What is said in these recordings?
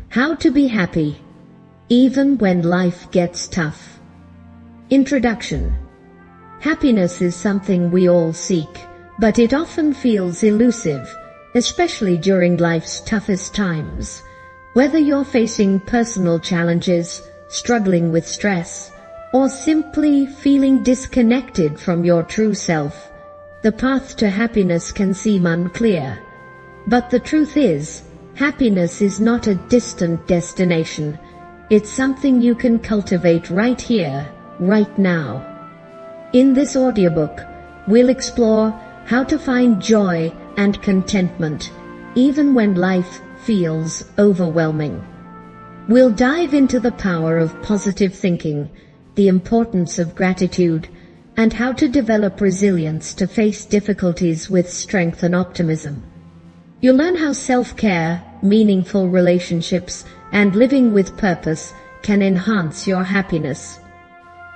How to be happy, even when life gets tough. Introduction. Happiness is something we all seek, but it often feels elusive, especially during life's toughest times. Whether you're facing personal challenges, struggling with stress, or simply feeling disconnected from your true self, the path to happiness can seem unclear. But the truth is, happiness is not a distant destination. It's something you can cultivate right here, right now. In this audiobook, we'll explore how to find joy and contentment, even when life feels overwhelming. We'll dive into the power of positive thinking, the importance of gratitude, and how to develop resilience to face difficulties with strength and optimism. You'll learn how self-care, meaningful relationships, and living with purpose can enhance your happiness.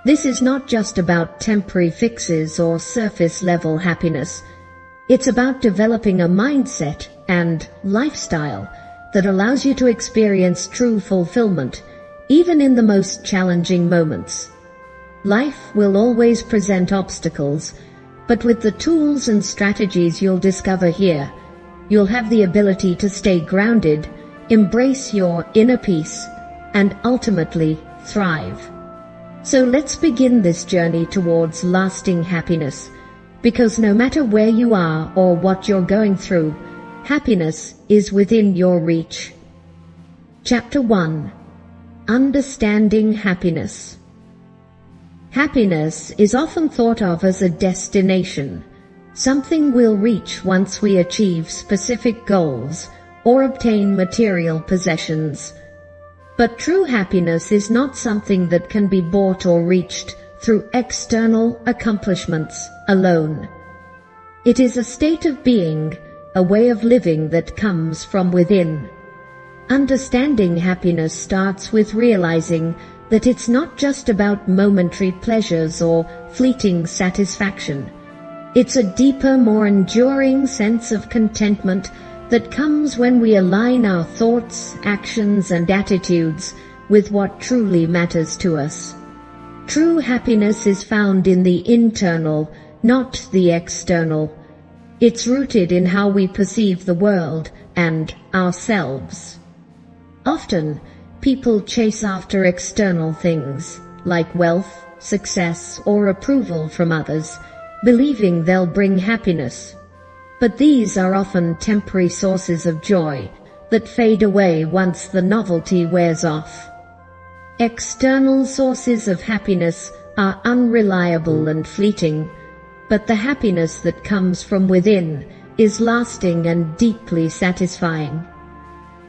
This is not just about temporary fixes or surface-level happiness. It's about developing a mindset and lifestyle that allows you to experience true fulfillment, even in the most challenging moments. Life will always present obstacles, but with the tools and strategies you'll discover here, you'll have the ability to stay grounded, embrace your inner peace, and ultimately thrive. So let's begin this journey towards lasting happiness, because no matter where you are or what you're going through, happiness is within your reach. Chapter 1. Understanding happiness. Happiness is often thought of as a destination, something we'll reach once we achieve specific goals or obtain material possessions. But true happiness is not something that can be bought or reached through external accomplishments alone. It is a state of being, a way of living that comes from within. Understanding happiness starts with realizing that it's not just about momentary pleasures or fleeting satisfaction. It's a deeper, more enduring sense of contentment that comes when we align our thoughts, actions, and attitudes with what truly matters to us. True happiness is found in the internal, not the external. It's rooted in how we perceive the world and ourselves. Often, people chase after external things, like wealth, success, or approval from others, believing they'll bring happiness. But these are often temporary sources of joy that fade away once the novelty wears off. External sources of happiness are unreliable and fleeting, but the happiness that comes from within is lasting and deeply satisfying.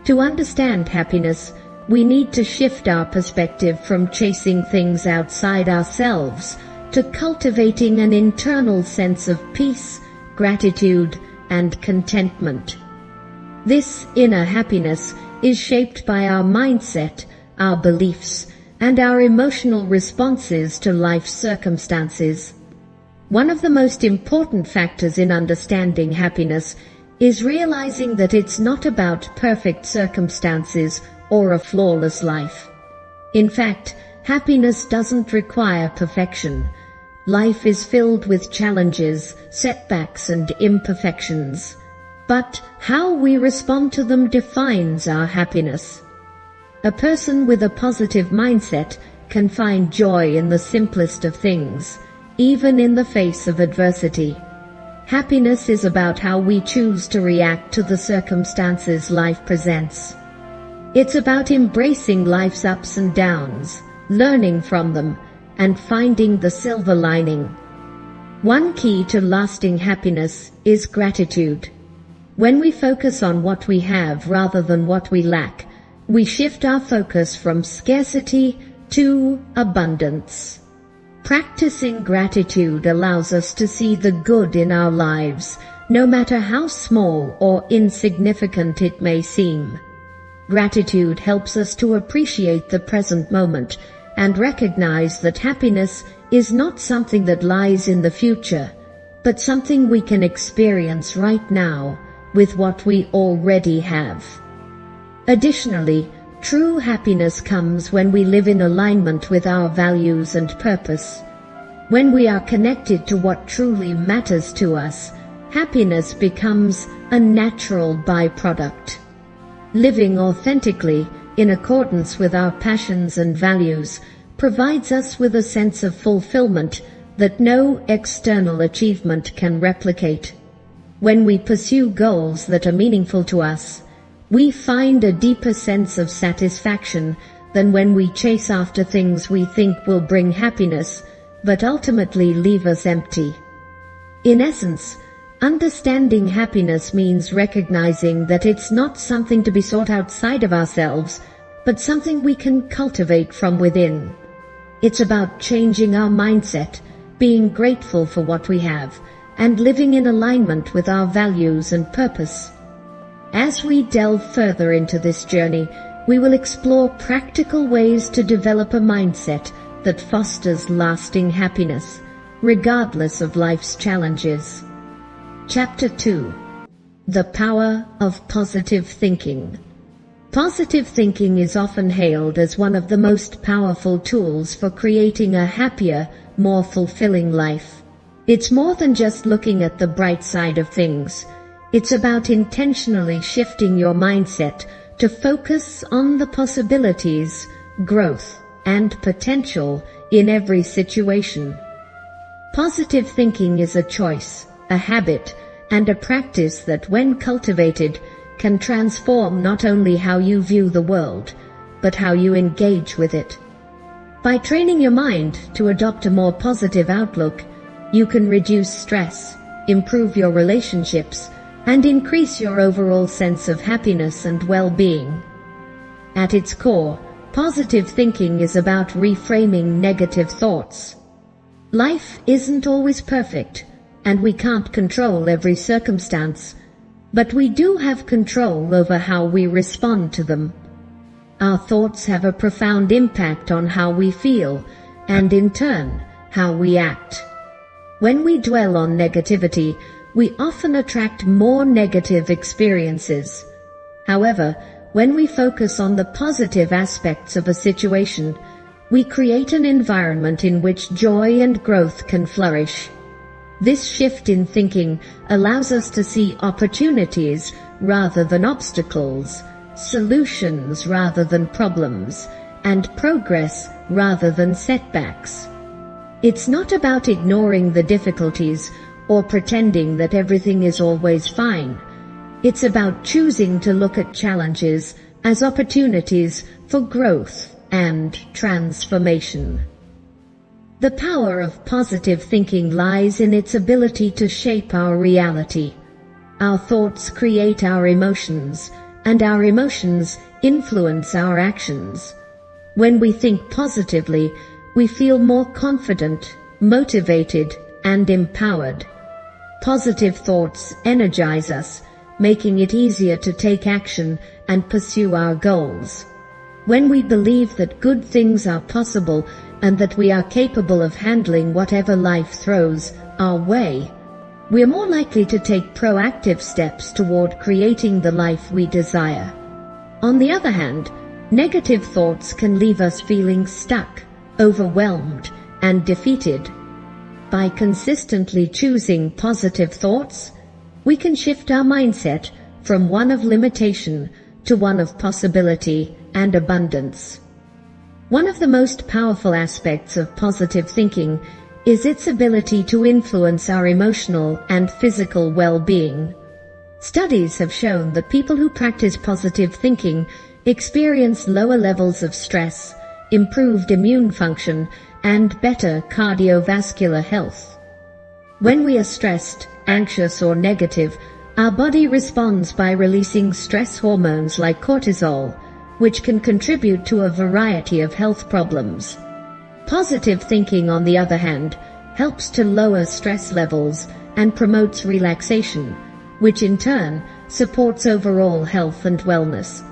To understand happiness, we need to shift our perspective from chasing things outside ourselves to cultivating an internal sense of peace, gratitude, and contentment. This inner happiness is shaped by our mindset, our beliefs, and our emotional responses to life's circumstances. One of the most important factors in understanding happiness is realizing that it's not about perfect circumstances or a flawless life. In fact, happiness doesn't require perfection. Life is filled with challenges, setbacks, and imperfections. But how we respond to them defines our happiness. A person with a positive mindset can find joy in the simplest of things, even in the face of adversity. Happiness is about how we choose to react to the circumstances life presents. It's about embracing life's ups and downs, learning from them, and finding the silver lining. One key to lasting happiness is gratitude. When we focus on what we have rather than what we lack, we shift our focus from scarcity to abundance. Practicing gratitude allows us to see the good in our lives, no matter how small or insignificant it may seem. Gratitude helps us to appreciate the present moment and recognize that happiness is not something that lies in the future, but something we can experience right now with what we already have. Additionally, true happiness comes when we live in alignment with our values and purpose. When we are connected to what truly matters to us, happiness becomes a natural byproduct. Living authentically, in accordance with our passions and values, provides us with a sense of fulfillment that no external achievement can replicate. When we pursue goals that are meaningful to us, we find a deeper sense of satisfaction than when we chase after things we think will bring happiness, but ultimately leave us empty. In essence, understanding happiness means recognizing that it's not something to be sought outside of ourselves, but something we can cultivate from within. It's about changing our mindset, being grateful for what we have, and living in alignment with our values and purpose. As we delve further into this journey, we will explore practical ways to develop a mindset that fosters lasting happiness, regardless of life's challenges. Chapter 2. The Power of Positive Thinking. Positive thinking is often hailed as one of the most powerful tools for creating a happier, more fulfilling life. It's more than just looking at the bright side of things. It's about intentionally shifting your mindset to focus on the possibilities, growth, and potential in every situation. Positive thinking is a choice, a habit, and a practice that, when cultivated, can transform not only how you view the world, but how you engage with it. By training your mind to adopt a more positive outlook, you can reduce stress, improve your relationships, and increase your overall sense of happiness and well-being. At its core, positive thinking is about reframing negative thoughts. Life isn't always perfect, and we can't control every circumstance, but we do have control over how we respond to them. Our thoughts have a profound impact on how we feel, and in turn, how we act. When we dwell on negativity, we often attract more negative experiences. However, when we focus on the positive aspects of a situation, we create an environment in which joy and growth can flourish. This shift in thinking allows us to see opportunities rather than obstacles, solutions rather than problems, and progress rather than setbacks. It's not about ignoring the difficulties or pretending that everything is always fine. It's about choosing to look at challenges as opportunities for growth and transformation. The power of positive thinking lies in its ability to shape our reality. Our thoughts create our emotions, and our emotions influence our actions. When we think positively, we feel more confident, motivated, and empowered. Positive thoughts energize us, making it easier to take action and pursue our goals. When we believe that good things are possible and that we are capable of handling whatever life throws our way, we are more likely to take proactive steps toward creating the life we desire. On the other hand, negative thoughts can leave us feeling stuck, overwhelmed, and defeated. By consistently choosing positive thoughts, we can shift our mindset from one of limitation to one of possibility and abundance. One of the most powerful aspects of positive thinking is its ability to influence our emotional and physical well-being. Studies have shown that people who practice positive thinking experience lower levels of stress, improved immune function, and better cardiovascular health. When we are stressed, anxious, or negative, our body responds by releasing stress hormones like cortisol, which can contribute to a variety of health problems. Positive thinking, on the other hand, helps to lower stress levels and promotes relaxation, which in turn supports overall health and wellness.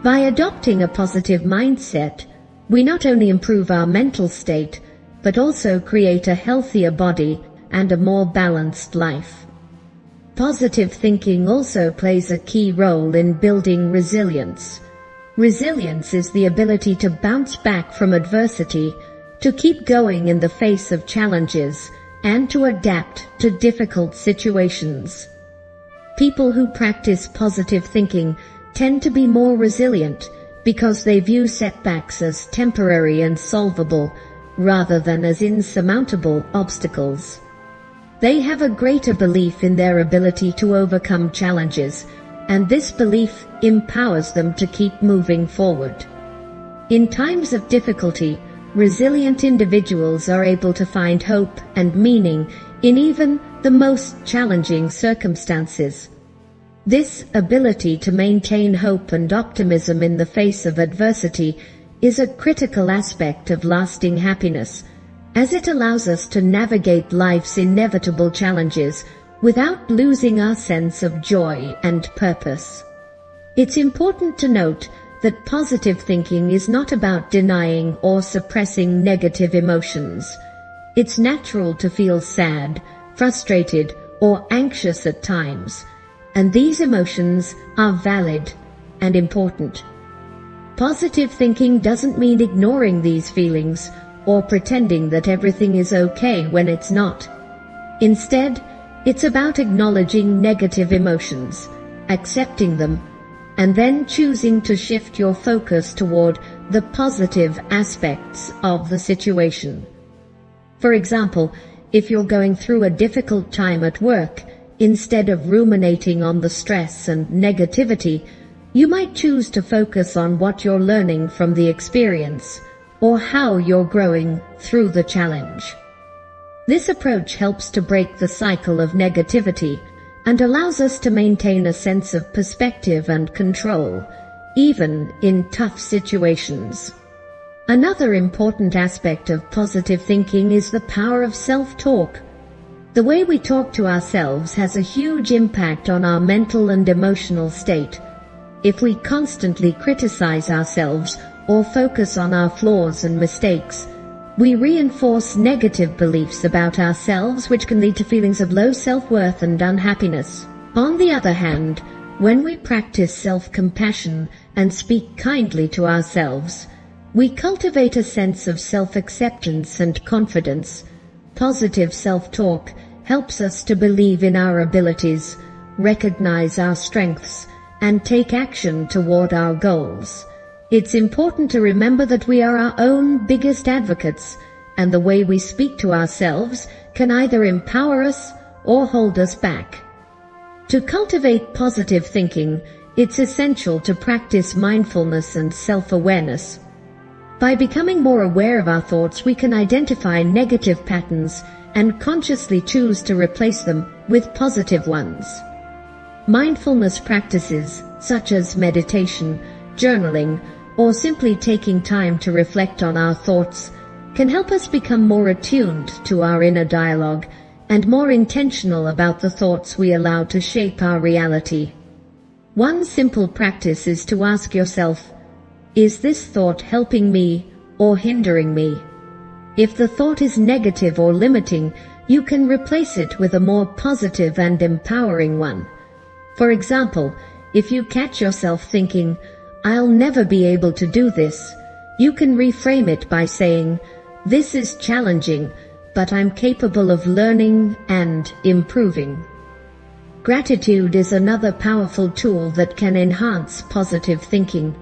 By adopting a positive mindset, we not only improve our mental state, but also create a healthier body and a more balanced life. Positive thinking also plays a key role in building resilience. Resilience is the ability to bounce back from adversity, to keep going in the face of challenges, and to adapt to difficult situations. People who practice positive thinking tend to be more resilient because they view setbacks as temporary and solvable, rather than as insurmountable obstacles. They have a greater belief in their ability to overcome challenges, and this belief empowers them to keep moving forward. In times of difficulty, resilient individuals are able to find hope and meaning in even the most challenging circumstances. This ability to maintain hope and optimism in the face of adversity is a critical aspect of lasting happiness, as it allows us to navigate life's inevitable challenges without losing our sense of joy and purpose. It's important to note that positive thinking is not about denying or suppressing negative emotions. It's natural to feel sad, frustrated, or anxious at times, and these emotions are valid and important. Positive thinking doesn't mean ignoring these feelings or pretending that everything is okay when it's not. Instead, it's about acknowledging negative emotions, accepting them, and then choosing to shift your focus toward the positive aspects of the situation. For example, if you're going through a difficult time at work, instead of ruminating on the stress and negativity, you might choose to focus on what you're learning from the experience, or how you're growing through the challenge. This approach helps to break the cycle of negativity and allows us to maintain a sense of perspective and control, even in tough situations. Another important aspect of positive thinking is the power of self-talk. The way we talk to ourselves has a huge impact on our mental and emotional state. If we constantly criticize ourselves or focus on our flaws and mistakes, we reinforce negative beliefs about ourselves, which can lead to feelings of low self-worth and unhappiness. On the other hand, when we practice self-compassion and speak kindly to ourselves, we cultivate a sense of self-acceptance and confidence. Positive self-talk helps us to believe in our abilities, recognize our strengths, and take action toward our goals. It's important to remember that we are our own biggest advocates, and the way we speak to ourselves can either empower us or hold us back. To cultivate positive thinking, it's essential to practice mindfulness and self-awareness. By becoming more aware of our thoughts, we can identify negative patterns and consciously choose to replace them with positive ones. Mindfulness practices, such as meditation, journaling, or simply taking time to reflect on our thoughts, can help us become more attuned to our inner dialogue and more intentional about the thoughts we allow to shape our reality. One simple practice is to ask yourself, is this thought helping me or hindering me? If the thought is negative or limiting, you can replace it with a more positive and empowering one. For example, if you catch yourself thinking, "I'll never be able to do this," you can reframe it by saying, "This is challenging, but I'm capable of learning and improving." Gratitude is another powerful tool that can enhance positive thinking.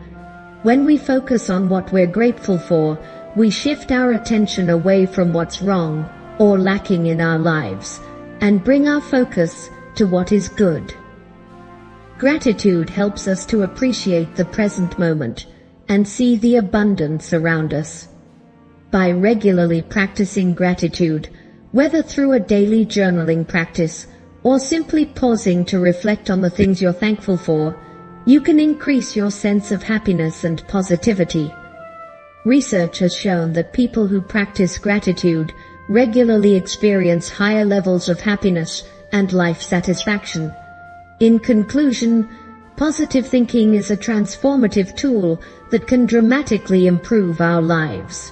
When we focus on what we're grateful for, we shift our attention away from what's wrong or lacking in our lives, and bring our focus to what is good. Gratitude helps us to appreciate the present moment and see the abundance around us. By regularly practicing gratitude, whether through a daily journaling practice or simply pausing to reflect on the things you're thankful for, you can increase your sense of happiness and positivity. Research has shown that people who practice gratitude regularly experience higher levels of happiness and life satisfaction. In conclusion, positive thinking is a transformative tool that can dramatically improve our lives.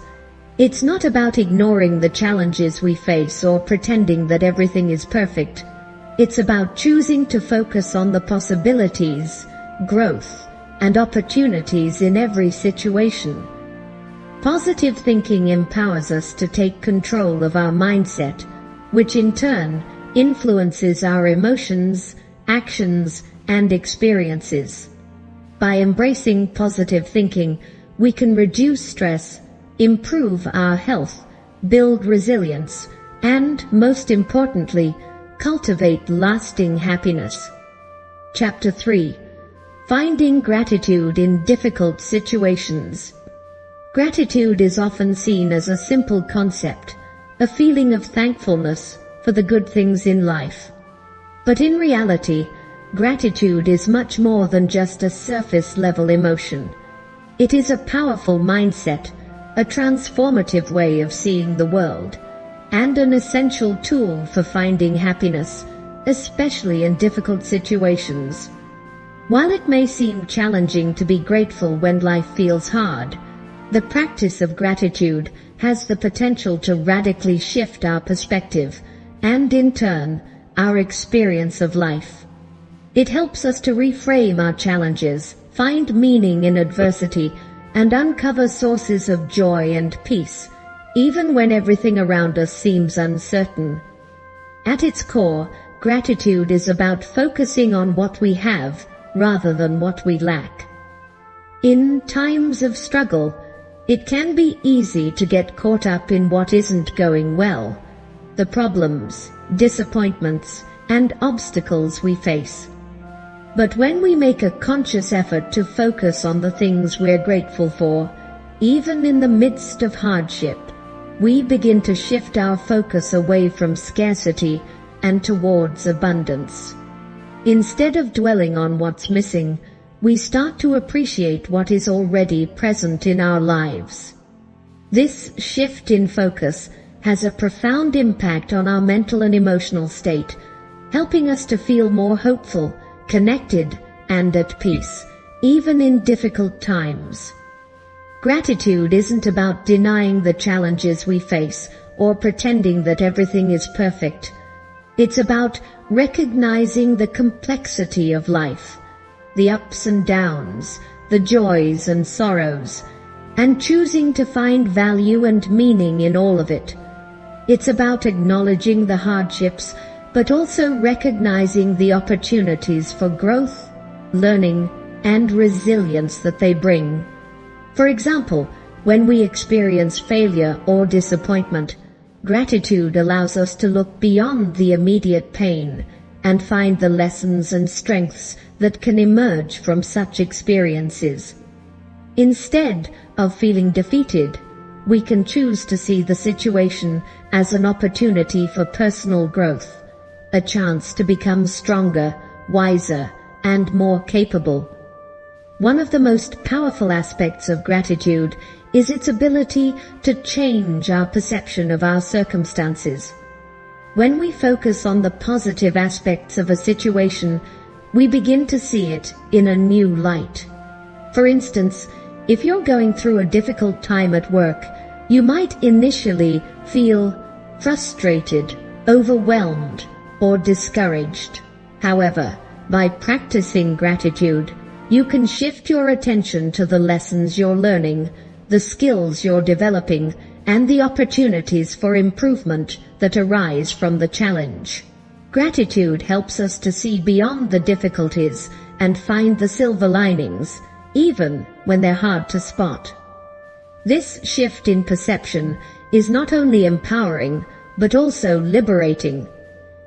It's not about ignoring the challenges we face or pretending that everything is perfect. It's about choosing to focus on the possibilities, growth, and opportunities in every situation. Positive thinking empowers us to take control of our mindset, which in turn influences our emotions, actions, and experiences. By embracing positive thinking, we can reduce stress, improve our health, build resilience, and, most importantly, cultivate lasting happiness. Chapter 3. Finding gratitude in difficult situations. Gratitude is often seen as a simple concept, a feeling of thankfulness for the good things in life. But in reality, gratitude is much more than just a surface-level emotion. It is a powerful mindset, a transformative way of seeing the world, and an essential tool for finding happiness, especially in difficult situations. While it may seem challenging to be grateful when life feels hard, the practice of gratitude has the potential to radically shift our perspective and, in turn, our experience of life. It helps us to reframe our challenges, find meaning in adversity, and uncover sources of joy and peace, even when everything around us seems uncertain. At its core, gratitude is about focusing on what we have rather than what we lack. In times of struggle, it can be easy to get caught up in what isn't going well, the problems, disappointments, and obstacles we face. But when we make a conscious effort to focus on the things we're grateful for, even in the midst of hardship, we begin to shift our focus away from scarcity and towards abundance. Instead of dwelling on what's missing, we start to appreciate what is already present in our lives. This shift in focus has a profound impact on our mental and emotional state, helping us to feel more hopeful, connected, and at peace, even in difficult times. Gratitude isn't about denying the challenges we face or pretending that everything is perfect. It's about recognizing the complexity of life, the ups and downs, the joys and sorrows, and choosing to find value and meaning in all of it. It's about acknowledging the hardships, but also recognizing the opportunities for growth, learning, and resilience that they bring. For example, when we experience failure or disappointment, gratitude allows us to look beyond the immediate pain and find the lessons and strengths that can emerge from such experiences. Instead of feeling defeated, we can choose to see the situation as an opportunity for personal growth, a chance to become stronger, wiser, and more capable. One of the most powerful aspects of gratitude is its ability to change our perception of our circumstances. When we focus on the positive aspects of a situation, we begin to see it in a new light. For instance, if you're going through a difficult time at work, you might initially feel frustrated, overwhelmed, or discouraged. However, by practicing gratitude, you can shift your attention to the lessons you're learning, the skills you're developing, and the opportunities for improvement that arise from the challenge. Gratitude helps us to see beyond the difficulties and find the silver linings, even when they're hard to spot. This shift in perception is not only empowering, but also liberating.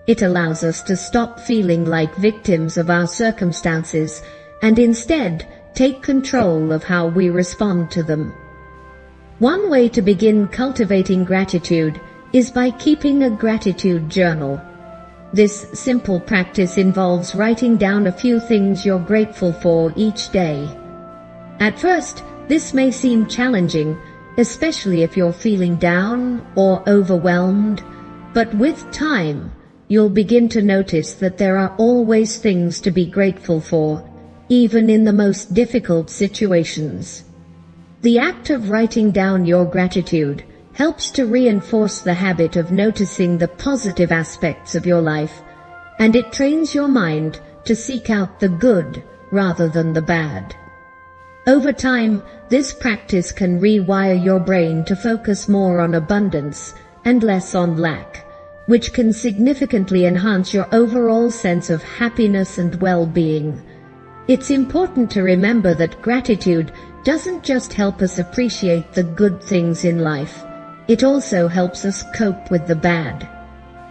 It allows us to stop feeling like victims of our circumstances and instead take control of how we respond to them. One way to begin cultivating gratitude is by keeping a gratitude journal. This simple practice involves writing down a few things you're grateful for each day. At first, this may seem challenging, especially if you're feeling down or overwhelmed, but with time, you'll begin to notice that there are always things to be grateful for, even in the most difficult situations. The act of writing down your gratitude helps to reinforce the habit of noticing the positive aspects of your life, and it trains your mind to seek out the good rather than the bad. Over time, this practice can rewire your brain to focus more on abundance and less on lack, which can significantly enhance your overall sense of happiness and well-being. It's important to remember that gratitude doesn't just help us appreciate the good things in life, it also helps us cope with the bad.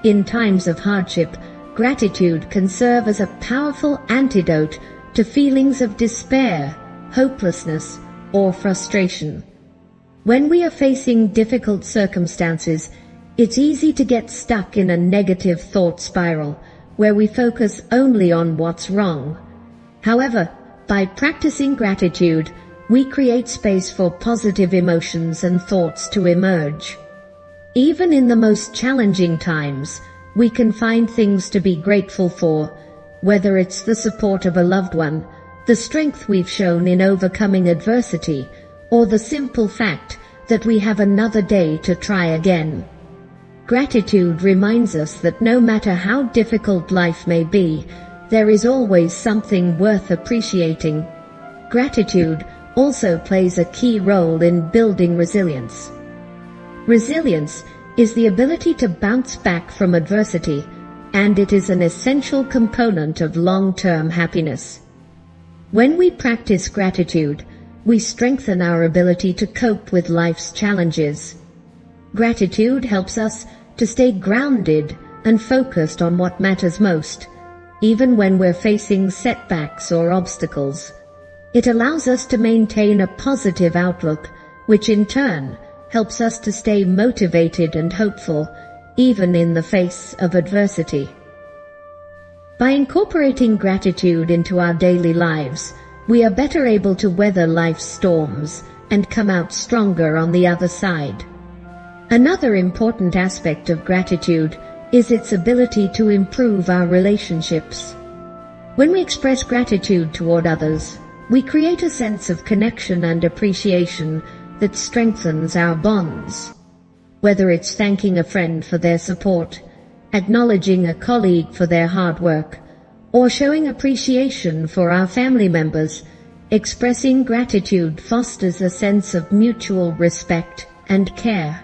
In times of hardship, gratitude can serve as a powerful antidote to feelings of despair, hopelessness, or frustration. When we are facing difficult circumstances, it's easy to get stuck in a negative thought spiral where we focus only on what's wrong. However, by practicing gratitude, we create space for positive emotions and thoughts to emerge. Even in the most challenging times, we can find things to be grateful for, whether it's the support of a loved one, the strength we've shown in overcoming adversity, or the simple fact that we have another day to try again. Gratitude reminds us that no matter how difficult life may be, there is always something worth appreciating. Gratitude also plays a key role in building resilience. Resilience is the ability to bounce back from adversity, and it is an essential component of long-term happiness. When we practice gratitude, we strengthen our ability to cope with life's challenges. Gratitude helps us to stay grounded and focused on what matters most, even when we're facing setbacks or obstacles. It allows us to maintain a positive outlook, which in turn helps us to stay motivated and hopeful, even in the face of adversity. By incorporating gratitude into our daily lives, we are better able to weather life's storms and come out stronger on the other side. Another important aspect of gratitude is its ability to improve our relationships. When we express gratitude toward others, we create a sense of connection and appreciation that strengthens our bonds. Whether it's thanking a friend for their support, acknowledging a colleague for their hard work, or showing appreciation for our family members, expressing gratitude fosters a sense of mutual respect and care.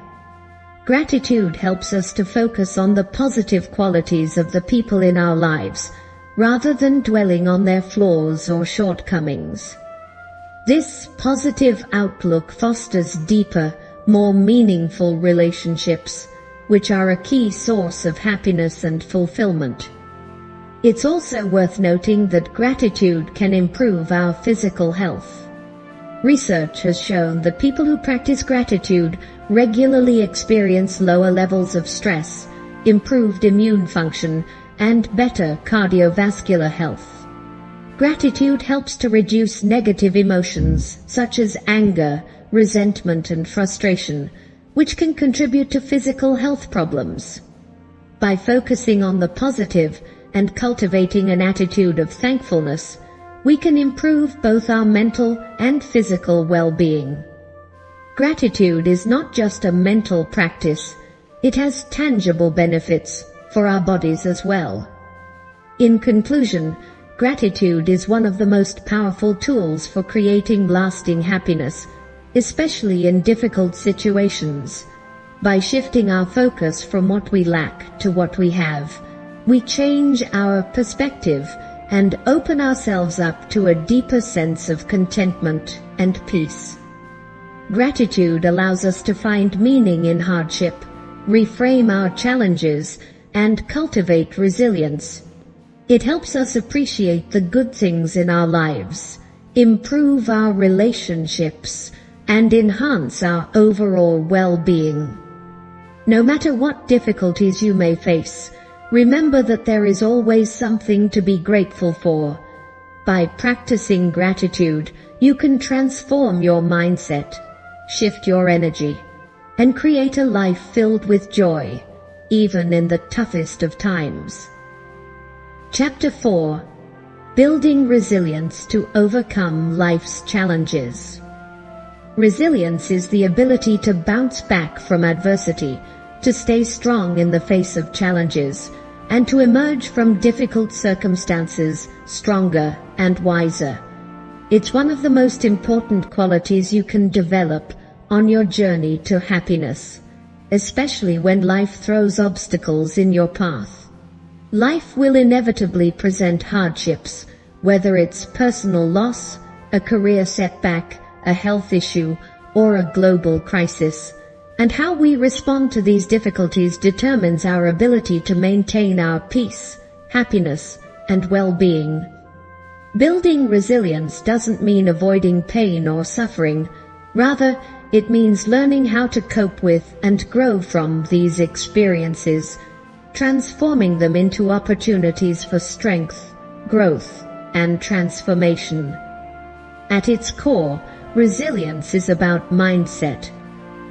Gratitude helps us to focus on the positive qualities of the people in our lives, rather than dwelling on their flaws or shortcomings. This positive outlook fosters deeper, more meaningful relationships, which are a key source of happiness and fulfillment. It's also worth noting that gratitude can improve our physical health. Research has shown that people who practice gratitude regularly experience lower levels of stress, improved immune function, and better cardiovascular health. Gratitude helps to reduce negative emotions such as anger, resentment, and frustration, which can contribute to physical health problems. By focusing on the positive and cultivating an attitude of thankfulness, we can improve both our mental and physical well-being. Gratitude is not just a mental practice, it has tangible benefits for our bodies as well. In conclusion, gratitude is one of the most powerful tools for creating lasting happiness, especially in difficult situations. By shifting our focus from what we lack to what we have, we change our perspective and open ourselves up to a deeper sense of contentment and peace. Gratitude allows us to find meaning in hardship, reframe our challenges, and cultivate resilience. It helps us appreciate the good things in our lives, improve our relationships, and enhance our overall well-being. No matter what difficulties you may face, remember that there is always something to be grateful for. By practicing gratitude, you can transform your mindset, shift your energy, and create a life filled with joy, even in the toughest of times. Chapter 4. Building Resilience to Overcome Life's Challenges. Resilience is the ability to bounce back from adversity, to stay strong in the face of challenges, and to emerge from difficult circumstances stronger and wiser. It's one of the most important qualities you can develop on your journey to happiness, especially when life throws obstacles in your path. Life will inevitably present hardships, whether it's personal loss, a career setback, a health issue, or a global crisis. And how we respond to these difficulties determines our ability to maintain our peace, happiness, and well-being. Building resilience doesn't mean avoiding pain or suffering. Rather, it means learning how to cope with and grow from these experiences, transforming them into opportunities for strength, growth, and transformation. At its core, resilience is about mindset.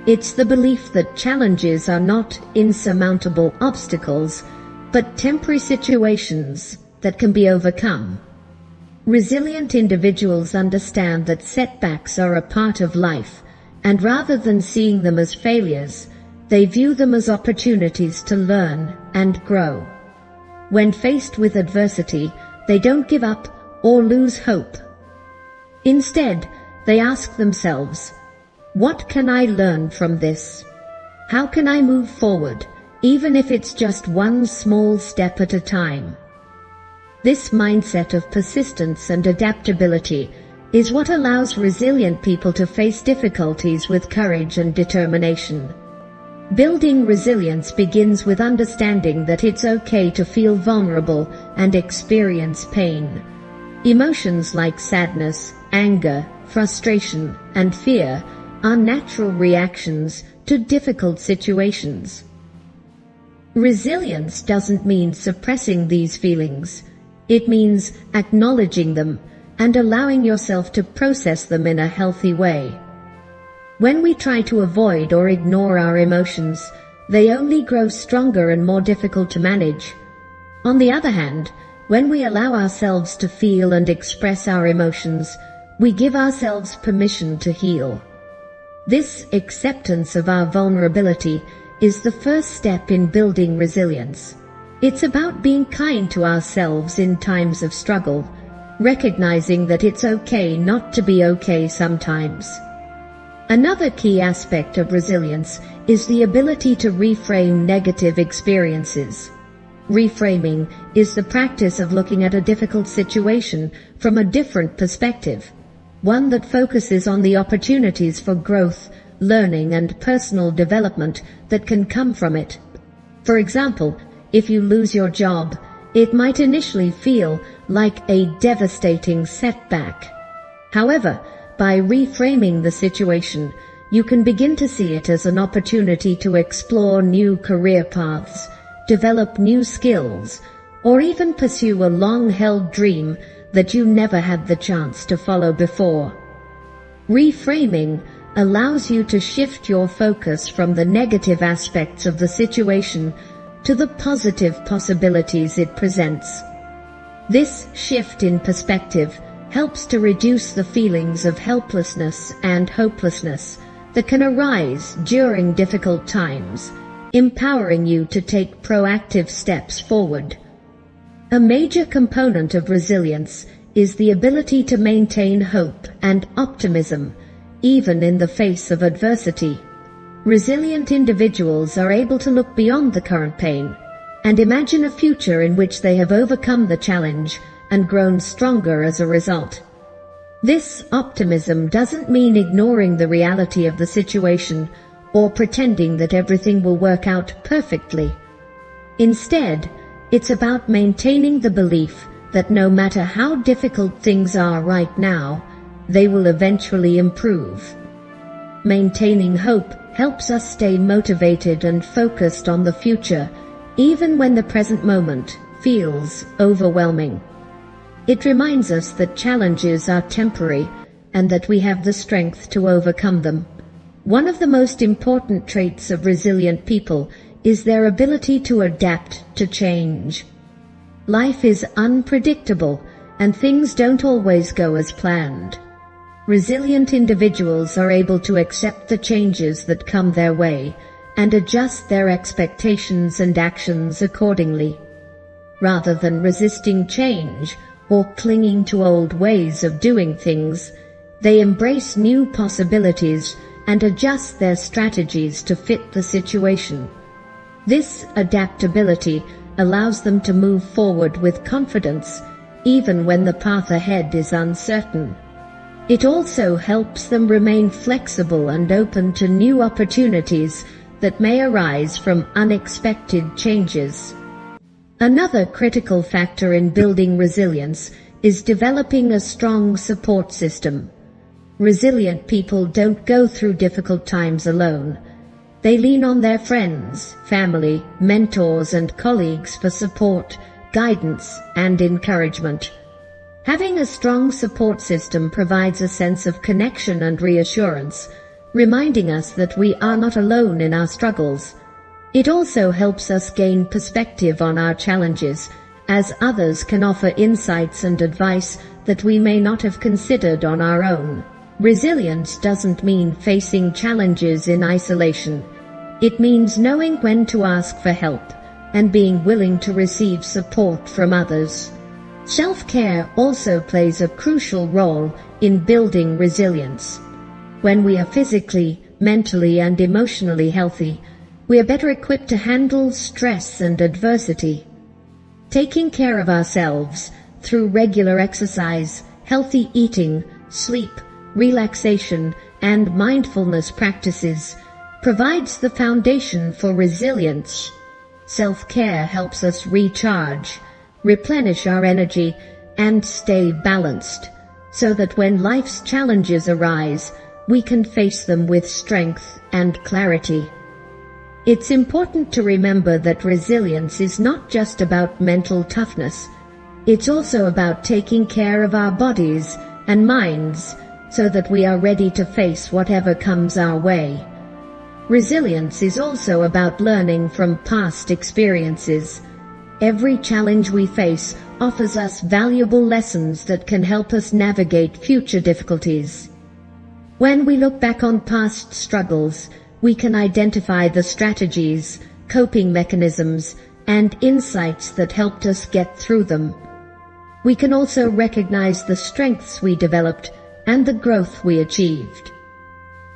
It's the belief that challenges are not insurmountable obstacles, but temporary situations that can be overcome. Resilient individuals understand that setbacks are a part of life, and rather than seeing them as failures, they view them as opportunities to learn and grow. When faced with adversity, they don't give up or lose hope. Instead, they ask themselves, what can I learn from this? How can I move forward, even if it's just one small step at a time? This mindset of persistence and adaptability is what allows resilient people to face difficulties with courage and determination. Building resilience begins with understanding that it's okay to feel vulnerable and experience pain. Emotions like sadness, anger, frustration, and fear are natural reactions to difficult situations. Resilience doesn't mean suppressing these feelings. It means acknowledging them and allowing yourself to process them in a healthy way. When we try to avoid or ignore our emotions, they only grow stronger and more difficult to manage. On the other hand, when we allow ourselves to feel and express our emotions, we give ourselves permission to heal. This acceptance of our vulnerability is the first step in building resilience. It's about being kind to ourselves in times of struggle, recognizing that it's okay not to be okay sometimes. Another key aspect of resilience is the ability to reframe negative experiences. Reframing is the practice of looking at a difficult situation from a different perspective, one that focuses on the opportunities for growth, learning, and personal development that can come from it. For example, if you lose your job, it might initially feel like a devastating setback. However, by reframing the situation, you can begin to see it as an opportunity to explore new career paths, develop new skills, or even pursue a long-held dream that you never had the chance to follow before. Reframing allows you to shift your focus from the negative aspects of the situation to the positive possibilities it presents. This shift in perspective helps to reduce the feelings of helplessness and hopelessness that can arise during difficult times, empowering you to take proactive steps forward. A major component of resilience is the ability to maintain hope and optimism, even in the face of adversity. Resilient individuals are able to look beyond the current pain and imagine a future in which they have overcome the challenge and grown stronger as a result. This optimism doesn't mean ignoring the reality of the situation or pretending that everything will work out perfectly. Instead, it's about maintaining the belief that no matter how difficult things are right now, they will eventually improve. Maintaining hope helps us stay motivated and focused on the future, even when the present moment feels overwhelming. It reminds us that challenges are temporary and that we have the strength to overcome them. One of the most important traits of resilient people is their ability to adapt to change. Life is unpredictable, and things don't always go as planned. Resilient individuals are able to accept the changes that come their way and adjust their expectations and actions accordingly. rather than resisting change or clinging to old ways of doing things. They embrace new possibilities and adjust their strategies to fit the situation. This adaptability allows them to move forward with confidence, even when the path ahead is uncertain. It also helps them remain flexible and open to new opportunities that may arise from unexpected changes. Another critical factor in building resilience is developing a strong support system. Resilient people don't go through difficult times alone. They lean on their friends, family, mentors, and colleagues for support, guidance, and encouragement. Having a strong support system provides a sense of connection and reassurance, reminding us that we are not alone in our struggles. It also helps us gain perspective on our challenges, as others can offer insights and advice that we may not have considered on our own. Resilience doesn't mean facing challenges in isolation. It means knowing when to ask for help and being willing to receive support from others. Self-care also plays a crucial role in building resilience. When we are physically, mentally, and emotionally healthy, we are better equipped to handle stress and adversity. Taking care of ourselves through regular exercise, healthy eating, sleep, relaxation, and mindfulness practices provides the foundation for resilience. Self-care helps us recharge, replenish our energy, and stay balanced, so that when life's challenges arise, we can face them with strength and clarity. It's important to remember that resilience is not just about mental toughness. It's also about taking care of our bodies and minds so that we are ready to face whatever comes our way. Resilience is also about learning from past experiences. Every challenge we face offers us valuable lessons that can help us navigate future difficulties. When we look back on past struggles, we can identify the strategies, coping mechanisms, and insights that helped us get through them. We can also recognize the strengths we developed and the growth we achieved.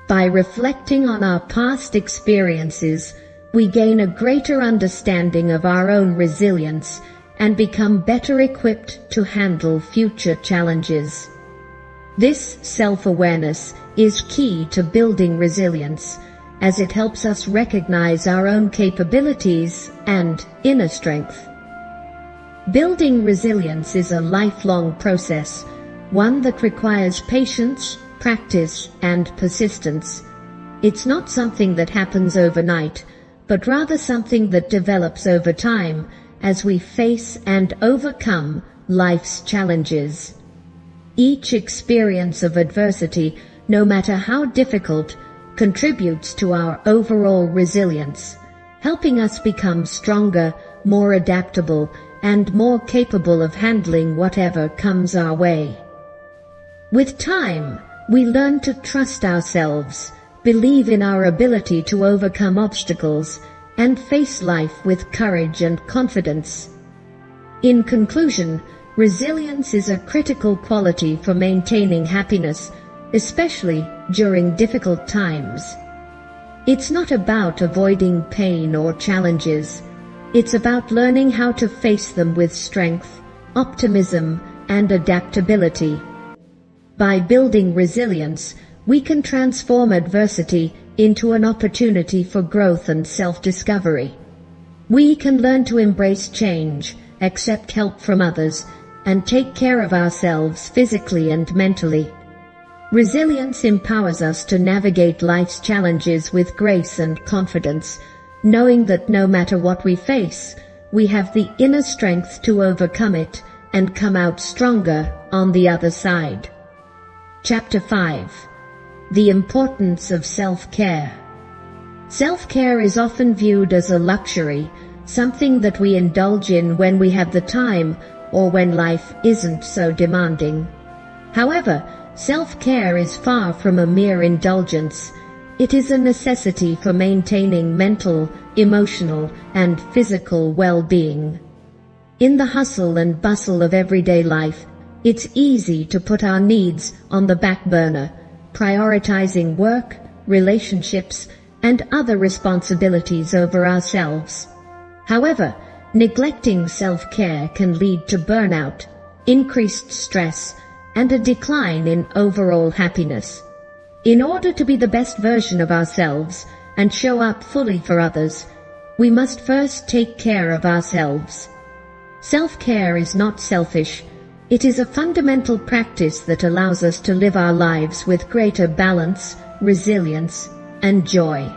By reflecting on our past experiences, we gain a greater understanding of our own resilience and become better equipped to handle future challenges. This self-awareness is key to building resilience, as it helps us recognize our own capabilities and inner strength. Building resilience is a lifelong process, one that requires patience, practice, and persistence. It's not something that happens overnight, but rather something that develops over time as we face and overcome life's challenges. Each experience of adversity, no matter how difficult, contributes to our overall resilience, helping us become stronger, more adaptable, and more capable of handling whatever comes our way. With time, we learn to trust ourselves, believe in our ability to overcome obstacles, and face life with courage and confidence. In conclusion, resilience is a critical quality for maintaining happiness, especially during difficult times. It's not about avoiding pain or challenges. It's about learning how to face them with strength, optimism, and adaptability. By building resilience, we can transform adversity into an opportunity for growth and self-discovery. We can learn to embrace change, accept help from others, and take care of ourselves physically and mentally. Resilience empowers us to navigate life's challenges with grace and confidence, knowing that no matter what we face, we have the inner strength to overcome it and come out stronger on the other side. Chapter 5. The importance of self-care. Self-care is often viewed as a luxury, something that we indulge in when we have the time or when life isn't so demanding. However, self-care is far from a mere indulgence. It is a necessity for maintaining mental, emotional, and physical well-being. In the hustle and bustle of everyday life, it's easy to put our needs on the back burner, prioritizing work, relationships, and other responsibilities over ourselves. However, neglecting self-care can lead to burnout, increased stress, and a decline in overall happiness. In order to be the best version of ourselves and show up fully for others, we must first take care of ourselves. Self-care is not selfish. It is a fundamental practice that allows us to live our lives with greater balance, resilience, and joy.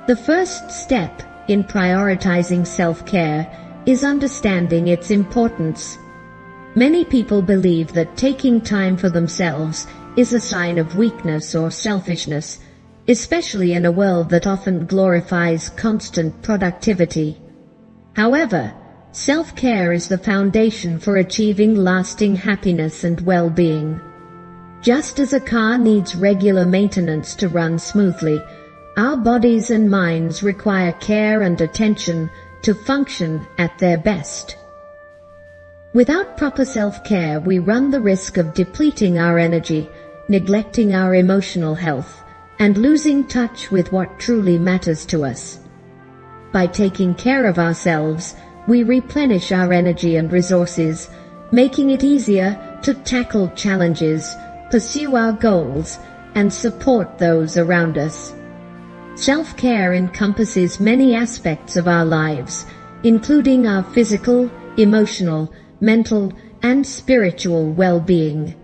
The first step in prioritizing self-care is understanding its importance. Many people believe that taking time for themselves is a sign of weakness or selfishness, especially in a world that often glorifies constant productivity. However, self-care is the foundation for achieving lasting happiness and well-being. Just as a car needs regular maintenance to run smoothly, our bodies and minds require care and attention to function at their best. Without proper self-care, we run the risk of depleting our energy, neglecting our emotional health, and losing touch with what truly matters to us. By taking care of ourselves, we replenish our energy and resources, making it easier to tackle challenges, pursue our goals, and support those around us. Self-care encompasses many aspects of our lives, including our physical, emotional, mental, and spiritual well-being.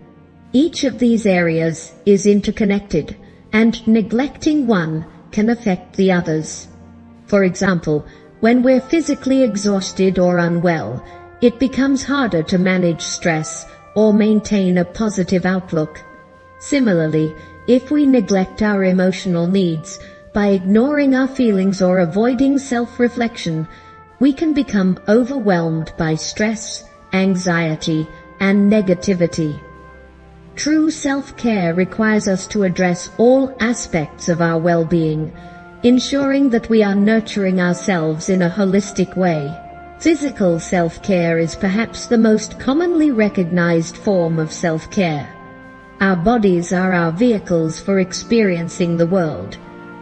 Each of these areas is interconnected, and neglecting one can affect the others. For example, when we're physically exhausted or unwell, it becomes harder to manage stress or maintain a positive outlook. Similarly, if we neglect our emotional needs by ignoring our feelings or avoiding self-reflection, we can become overwhelmed by stress, anxiety, and negativity. True self-care requires us to address all aspects of our well-being, ensuring that we are nurturing ourselves in a holistic way. Physical self-care is perhaps the most commonly recognized form of self-care. Our bodies are our vehicles for experiencing the world,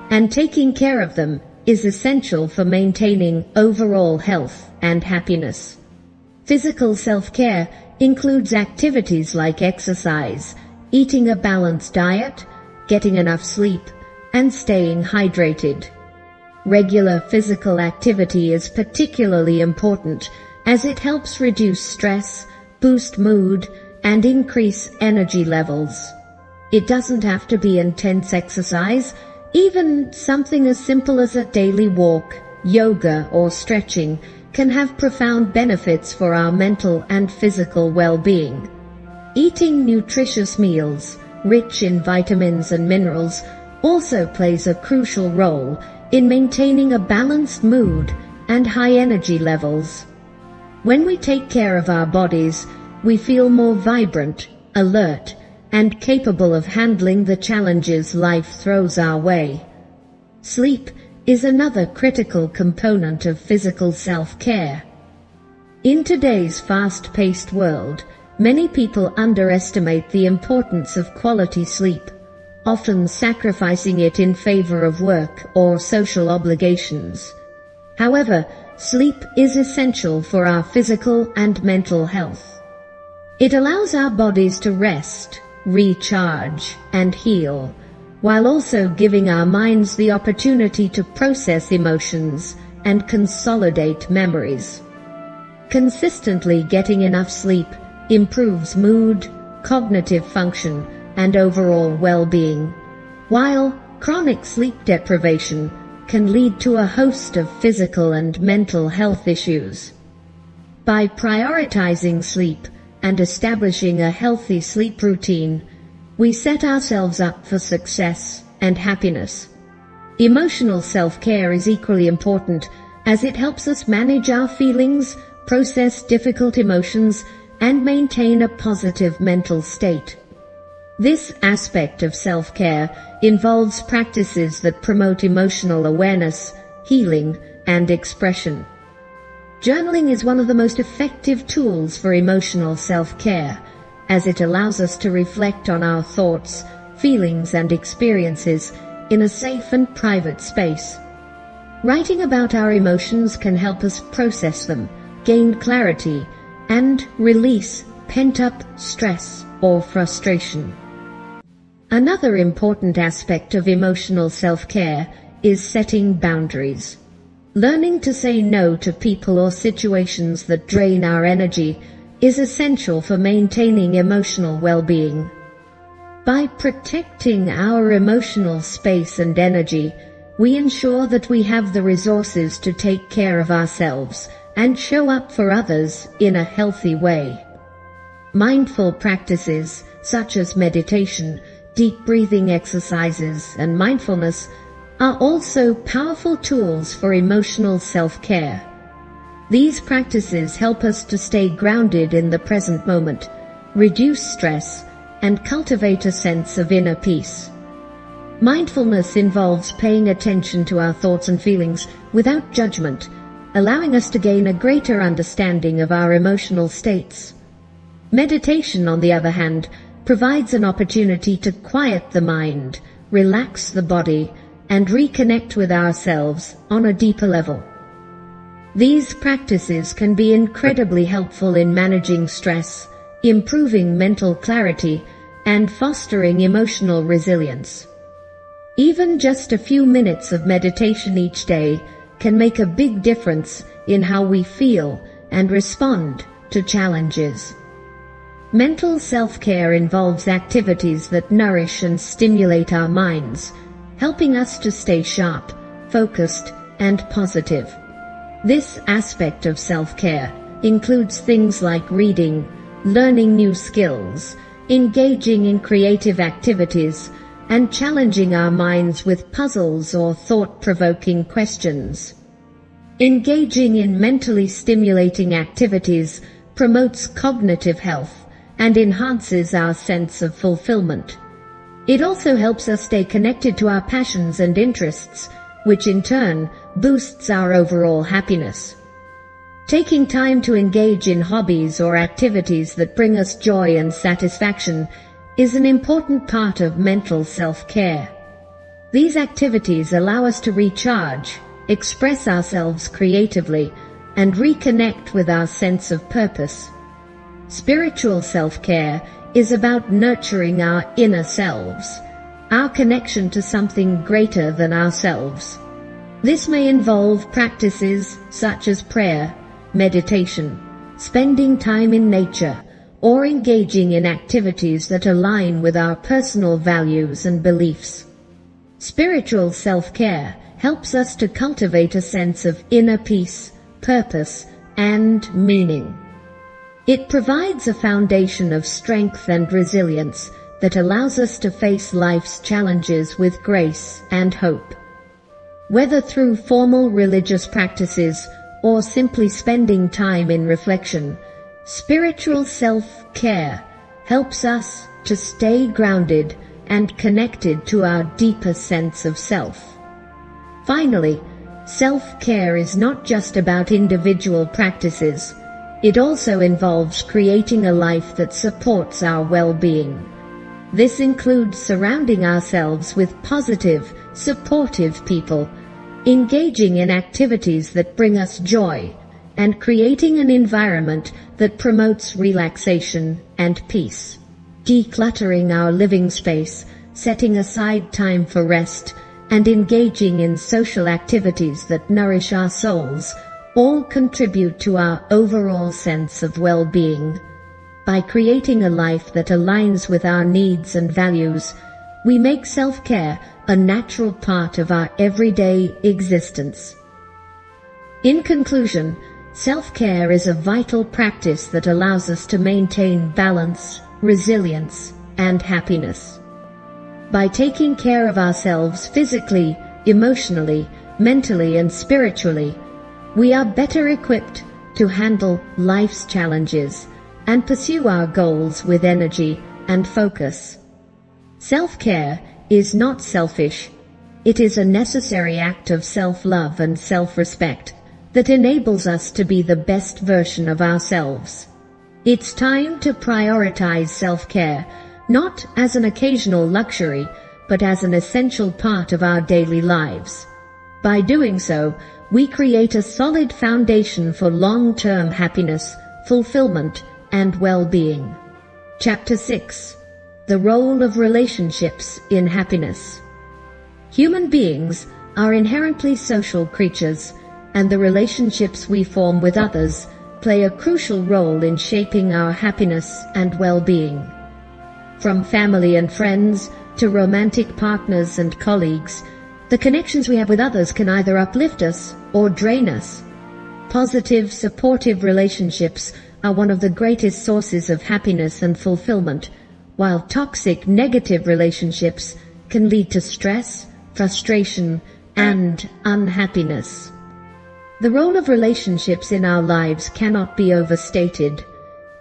and taking care of them is essential for maintaining overall health and happiness. Physical self-care includes activities like exercise, eating a balanced diet, getting enough sleep, and staying hydrated. Regular physical activity is particularly important as it helps reduce stress, boost mood, and increase energy levels. It doesn't have to be intense exercise. Even something as simple as a daily walk, yoga, or stretching can have profound benefits for our mental and physical well-being. Eating nutritious meals, rich in vitamins and minerals, also plays a crucial role in maintaining a balanced mood and high energy levels. When we take care of our bodies, we feel more vibrant, alert, and capable of handling the challenges life throws our way. Sleep is another critical component of physical self-care. In today's fast-paced world, many people underestimate the importance of quality sleep, often sacrificing it in favor of work or social obligations. However, sleep is essential for our physical and mental health. It allows our bodies to rest, recharge, and heal, while also giving our minds the opportunity to process emotions and consolidate memories. Consistently getting enough sleep improves mood, cognitive function, and overall well-being, while chronic sleep deprivation can lead to a host of physical and mental health issues. By prioritizing sleep and establishing a healthy sleep routine, we set ourselves up for success and happiness. Emotional self-care is equally important, as it helps us manage our feelings, process difficult emotions, and maintain a positive mental state. This aspect of self-care involves practices that promote emotional awareness, healing, and expression. Journaling is one of the most effective tools for emotional self-care, as it allows us to reflect on our thoughts, feelings, and experiences in a safe and private space. Writing about our emotions can help us process them, gain clarity, and release pent-up stress or frustration. Another important aspect of emotional self-care is setting boundaries. Learning to say no to people or situations that drain our energy is essential for maintaining emotional well-being. By protecting our emotional space and energy, we ensure that we have the resources to take care of ourselves and show up for others in a healthy way. Mindful practices such as meditation, deep breathing exercises, and mindfulness are also powerful tools for emotional self-care. These practices help us to stay grounded in the present moment, reduce stress, and cultivate a sense of inner peace. Mindfulness involves paying attention to our thoughts and feelings without judgment, allowing us to gain a greater understanding of our emotional states. Meditation, on the other hand, provides an opportunity to quiet the mind, relax the body, and reconnect with ourselves on a deeper level. These practices can be incredibly helpful in managing stress, improving mental clarity, and fostering emotional resilience. Even just a few minutes of meditation each day can make a big difference in how we feel and respond to challenges. Mental self-care involves activities that nourish and stimulate our minds, helping us to stay sharp, focused, and positive. This aspect of self-care includes things like reading, learning new skills, engaging in creative activities, and challenging our minds with puzzles or thought-provoking questions. Engaging in mentally stimulating activities promotes cognitive health and enhances our sense of fulfillment. It also helps us stay connected to our passions and interests, which in turn boosts our overall happiness. Taking time to engage in hobbies or activities that bring us joy and satisfaction is an important part of mental self-care. These activities allow us to recharge, express ourselves creatively, and reconnect with our sense of purpose. Spiritual self-care is about nurturing our inner selves, our connection to something greater than ourselves. This may involve practices such as prayer, meditation, spending time in nature, or engaging in activities that align with our personal values and beliefs. Spiritual self-care helps us to cultivate a sense of inner peace, purpose, and meaning. It provides a foundation of strength and resilience that allows us to face life's challenges with grace and hope. Whether through formal religious practices or simply spending time in reflection, spiritual self-care helps us to stay grounded and connected to our deeper sense of self. Finally, self-care is not just about individual practices. It also involves creating a life that supports our well-being. This includes surrounding ourselves with positive, supportive people, engaging in activities that bring us joy, and creating an environment that promotes relaxation and peace. Decluttering our living space, setting aside time for rest, and engaging in social activities that nourish our souls all contribute to our overall sense of well-being. By creating a life that aligns with our needs and values, we make self-care a natural part of our everyday existence. In conclusion, self-care is a vital practice that allows us to maintain balance, resilience, and happiness. By taking care of ourselves physically, emotionally, mentally, and spiritually, we are better equipped to handle life's challenges and pursue our goals with energy and focus. Self-care is not selfish. It is a necessary act of self-love and self-respect, that enables us to be the best version of ourselves. It's time to prioritize self-care, not as an occasional luxury, but as an essential part of our daily lives. By doing so, we create a solid foundation for long-term happiness, fulfillment, and well-being. Chapter 6. The role of relationships in happiness. Human beings are inherently social creatures, and the relationships we form with others play a crucial role in shaping our happiness and well-being. From family and friends to romantic partners and colleagues, the connections we have with others can either uplift us or drain us. Positive, supportive relationships are one of the greatest sources of happiness and fulfillment, while toxic, negative relationships can lead to stress, frustration, and unhappiness. The role of relationships in our lives cannot be overstated.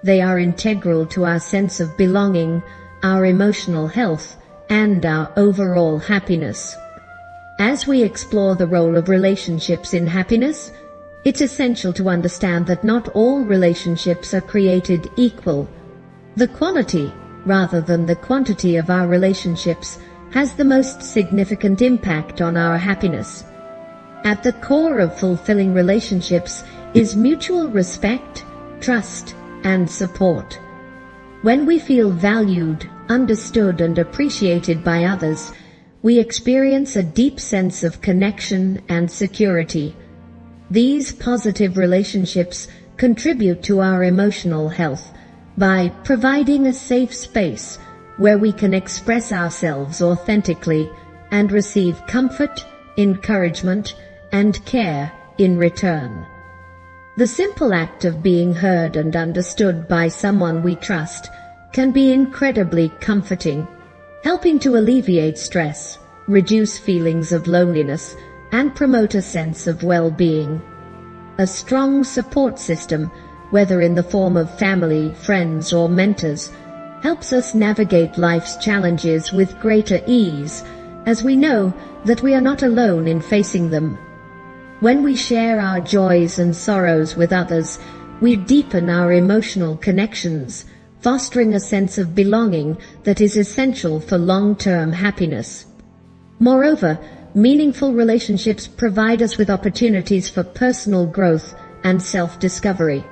They are integral to our sense of belonging, our emotional health, and our overall happiness. As we explore the role of relationships in happiness, it's essential to understand that not all relationships are created equal. The quality, rather than the quantity of our relationships, has the most significant impact on our happiness. At the core of fulfilling relationships is mutual respect, trust, and support. When we feel valued, understood, and appreciated by others, we experience a deep sense of connection and security. These positive relationships contribute to our emotional health by providing a safe space where we can express ourselves authentically and receive comfort, encouragement, and care in return. The simple act of being heard and understood by someone we trust can be incredibly comforting, helping to alleviate stress, reduce feelings of loneliness, and promote a sense of well-being. A strong support system, whether in the form of family, friends, or mentors, helps us navigate life's challenges with greater ease, as we know that we are not alone in facing them. When we share our joys and sorrows with others, we deepen our emotional connections, fostering a sense of belonging that is essential for long-term happiness. Moreover, meaningful relationships provide us with opportunities for personal growth and self-discovery.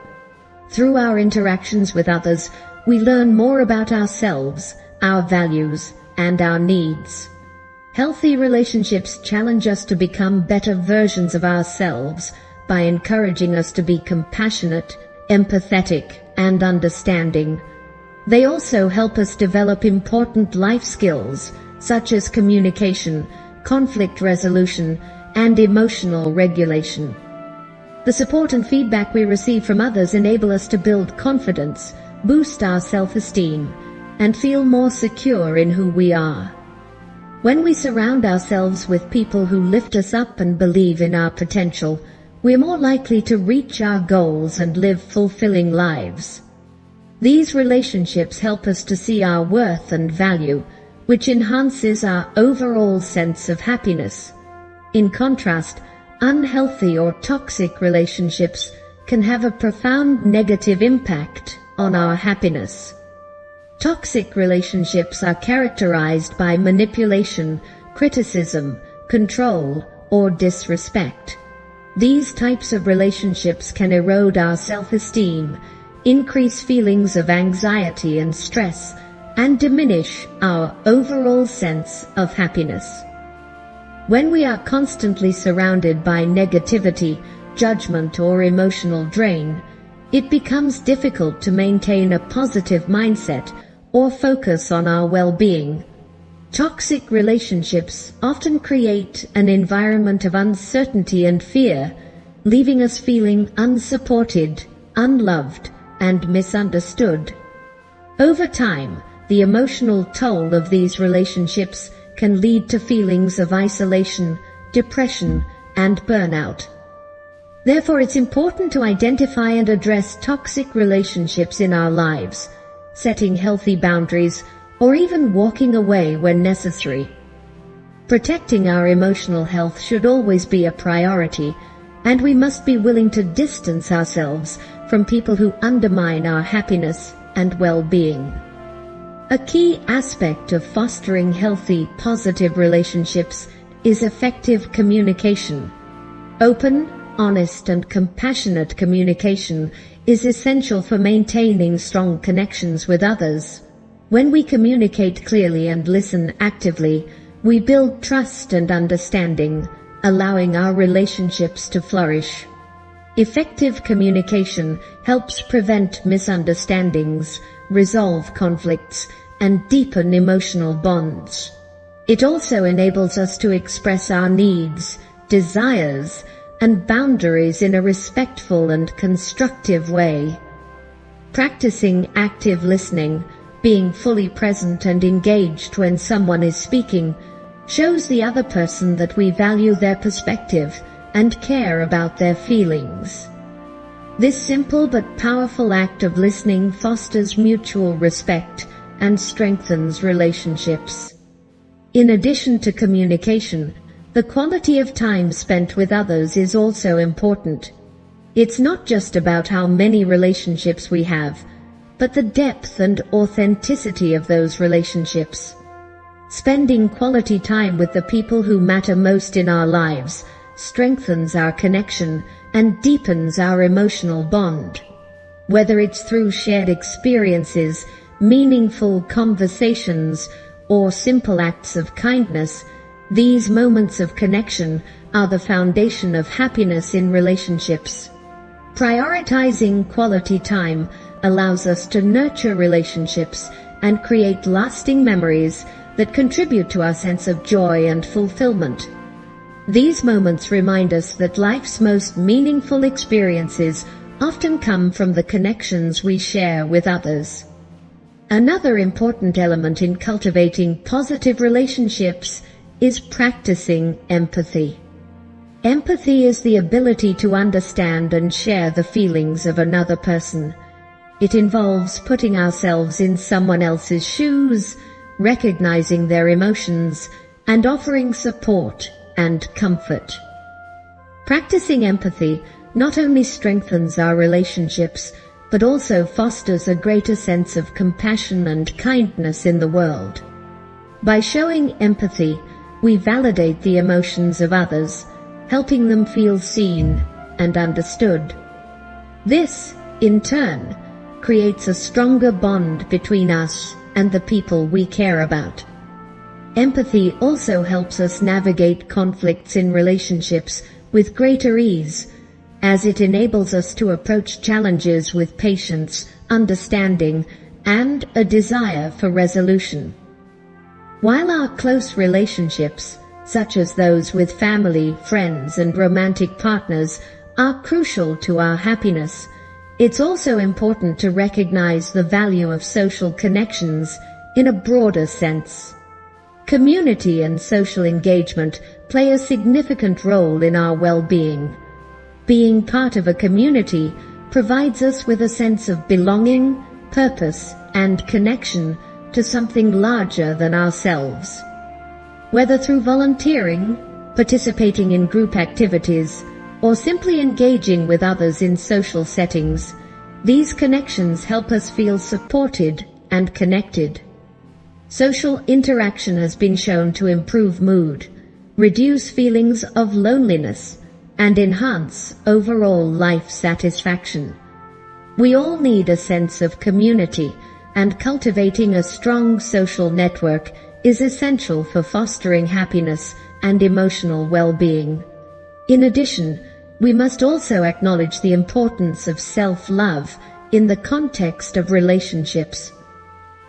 Through our interactions with others, we learn more about ourselves, our values, and our needs. Healthy relationships challenge us to become better versions of ourselves by encouraging us to be compassionate, empathetic, and understanding. They also help us develop important life skills such as communication, conflict resolution, and emotional regulation. The support and feedback we receive from others enable us to build confidence, boost our self-esteem, and feel more secure in who we are. When we surround ourselves with people who lift us up and believe in our potential, we're more likely to reach our goals and live fulfilling lives. These relationships help us to see our worth and value, which enhances our overall sense of happiness. In contrast, unhealthy or toxic relationships can have a profound negative impact on our happiness. Toxic relationships are characterized by manipulation, criticism, control, or disrespect. These types of relationships can erode our self-esteem, increase feelings of anxiety and stress, and diminish our overall sense of happiness. When we are constantly surrounded by negativity, judgment, or emotional drain, it becomes difficult to maintain a positive mindset or focus on our well-being. Toxic relationships often create an environment of uncertainty and fear, leaving us feeling unsupported, unloved, and misunderstood. Over time, the emotional toll of these relationships can lead to feelings of isolation, depression, and burnout. Therefore, it's important to identify and address toxic relationships in our lives, setting healthy boundaries, or even walking away when necessary. Protecting our emotional health should always be a priority, and we must be willing to distance ourselves from people who undermine our happiness and well-being. A key aspect of fostering healthy, positive relationships is effective communication. Open, honest, and compassionate communication is essential for maintaining strong connections with others. When we communicate clearly and listen actively, we build trust and understanding, allowing our relationships to flourish. Effective communication helps prevent misunderstandings, resolve conflicts, and deepen emotional bonds. It also enables us to express our needs, desires, and boundaries in a respectful and constructive way. Practicing active listening, being fully present and engaged when someone is speaking, shows the other person that we value their perspective and care about their feelings. This simple but powerful act of listening fosters mutual respect and strengthens relationships. In addition to communication, the quality of time spent with others is also important. It's not just about how many relationships we have, but the depth and authenticity of those relationships. Spending quality time with the people who matter most in our lives strengthens our connection and deepens our emotional bond. Whether it's through shared experiences, meaningful conversations, or simple acts of kindness, these moments of connection are the foundation of happiness in relationships. Prioritizing quality time allows us to nurture relationships and create lasting memories that contribute to our sense of joy and fulfillment. These moments remind us that life's most meaningful experiences often come from the connections we share with others. Another important element in cultivating positive relationships is practicing empathy. Empathy is the ability to understand and share the feelings of another person. It involves putting ourselves in someone else's shoes, recognizing their emotions, and offering support and comfort. Practicing empathy not only strengthens our relationships, but also fosters a greater sense of compassion and kindness in the world. By showing empathy, we validate the emotions of others, helping them feel seen and understood. This, in turn, creates a stronger bond between us and the people we care about. Empathy also helps us navigate conflicts in relationships with greater ease, as it enables us to approach challenges with patience, understanding, and a desire for resolution. While our close relationships, such as those with family, friends, and romantic partners, are crucial to our happiness, it's also important to recognize the value of social connections in a broader sense. Community and social engagement play a significant role in our well-being. Being part of a community provides us with a sense of belonging, purpose, and connection to something larger than ourselves. Whether through volunteering, participating in group activities, or simply engaging with others in social settings, these connections help us feel supported and connected. Social interaction has been shown to improve mood, reduce feelings of loneliness, and enhance overall life satisfaction. We all need a sense of community, and cultivating a strong social network is essential for fostering happiness and emotional well-being. In addition, we must also acknowledge the importance of self-love in the context of relationships.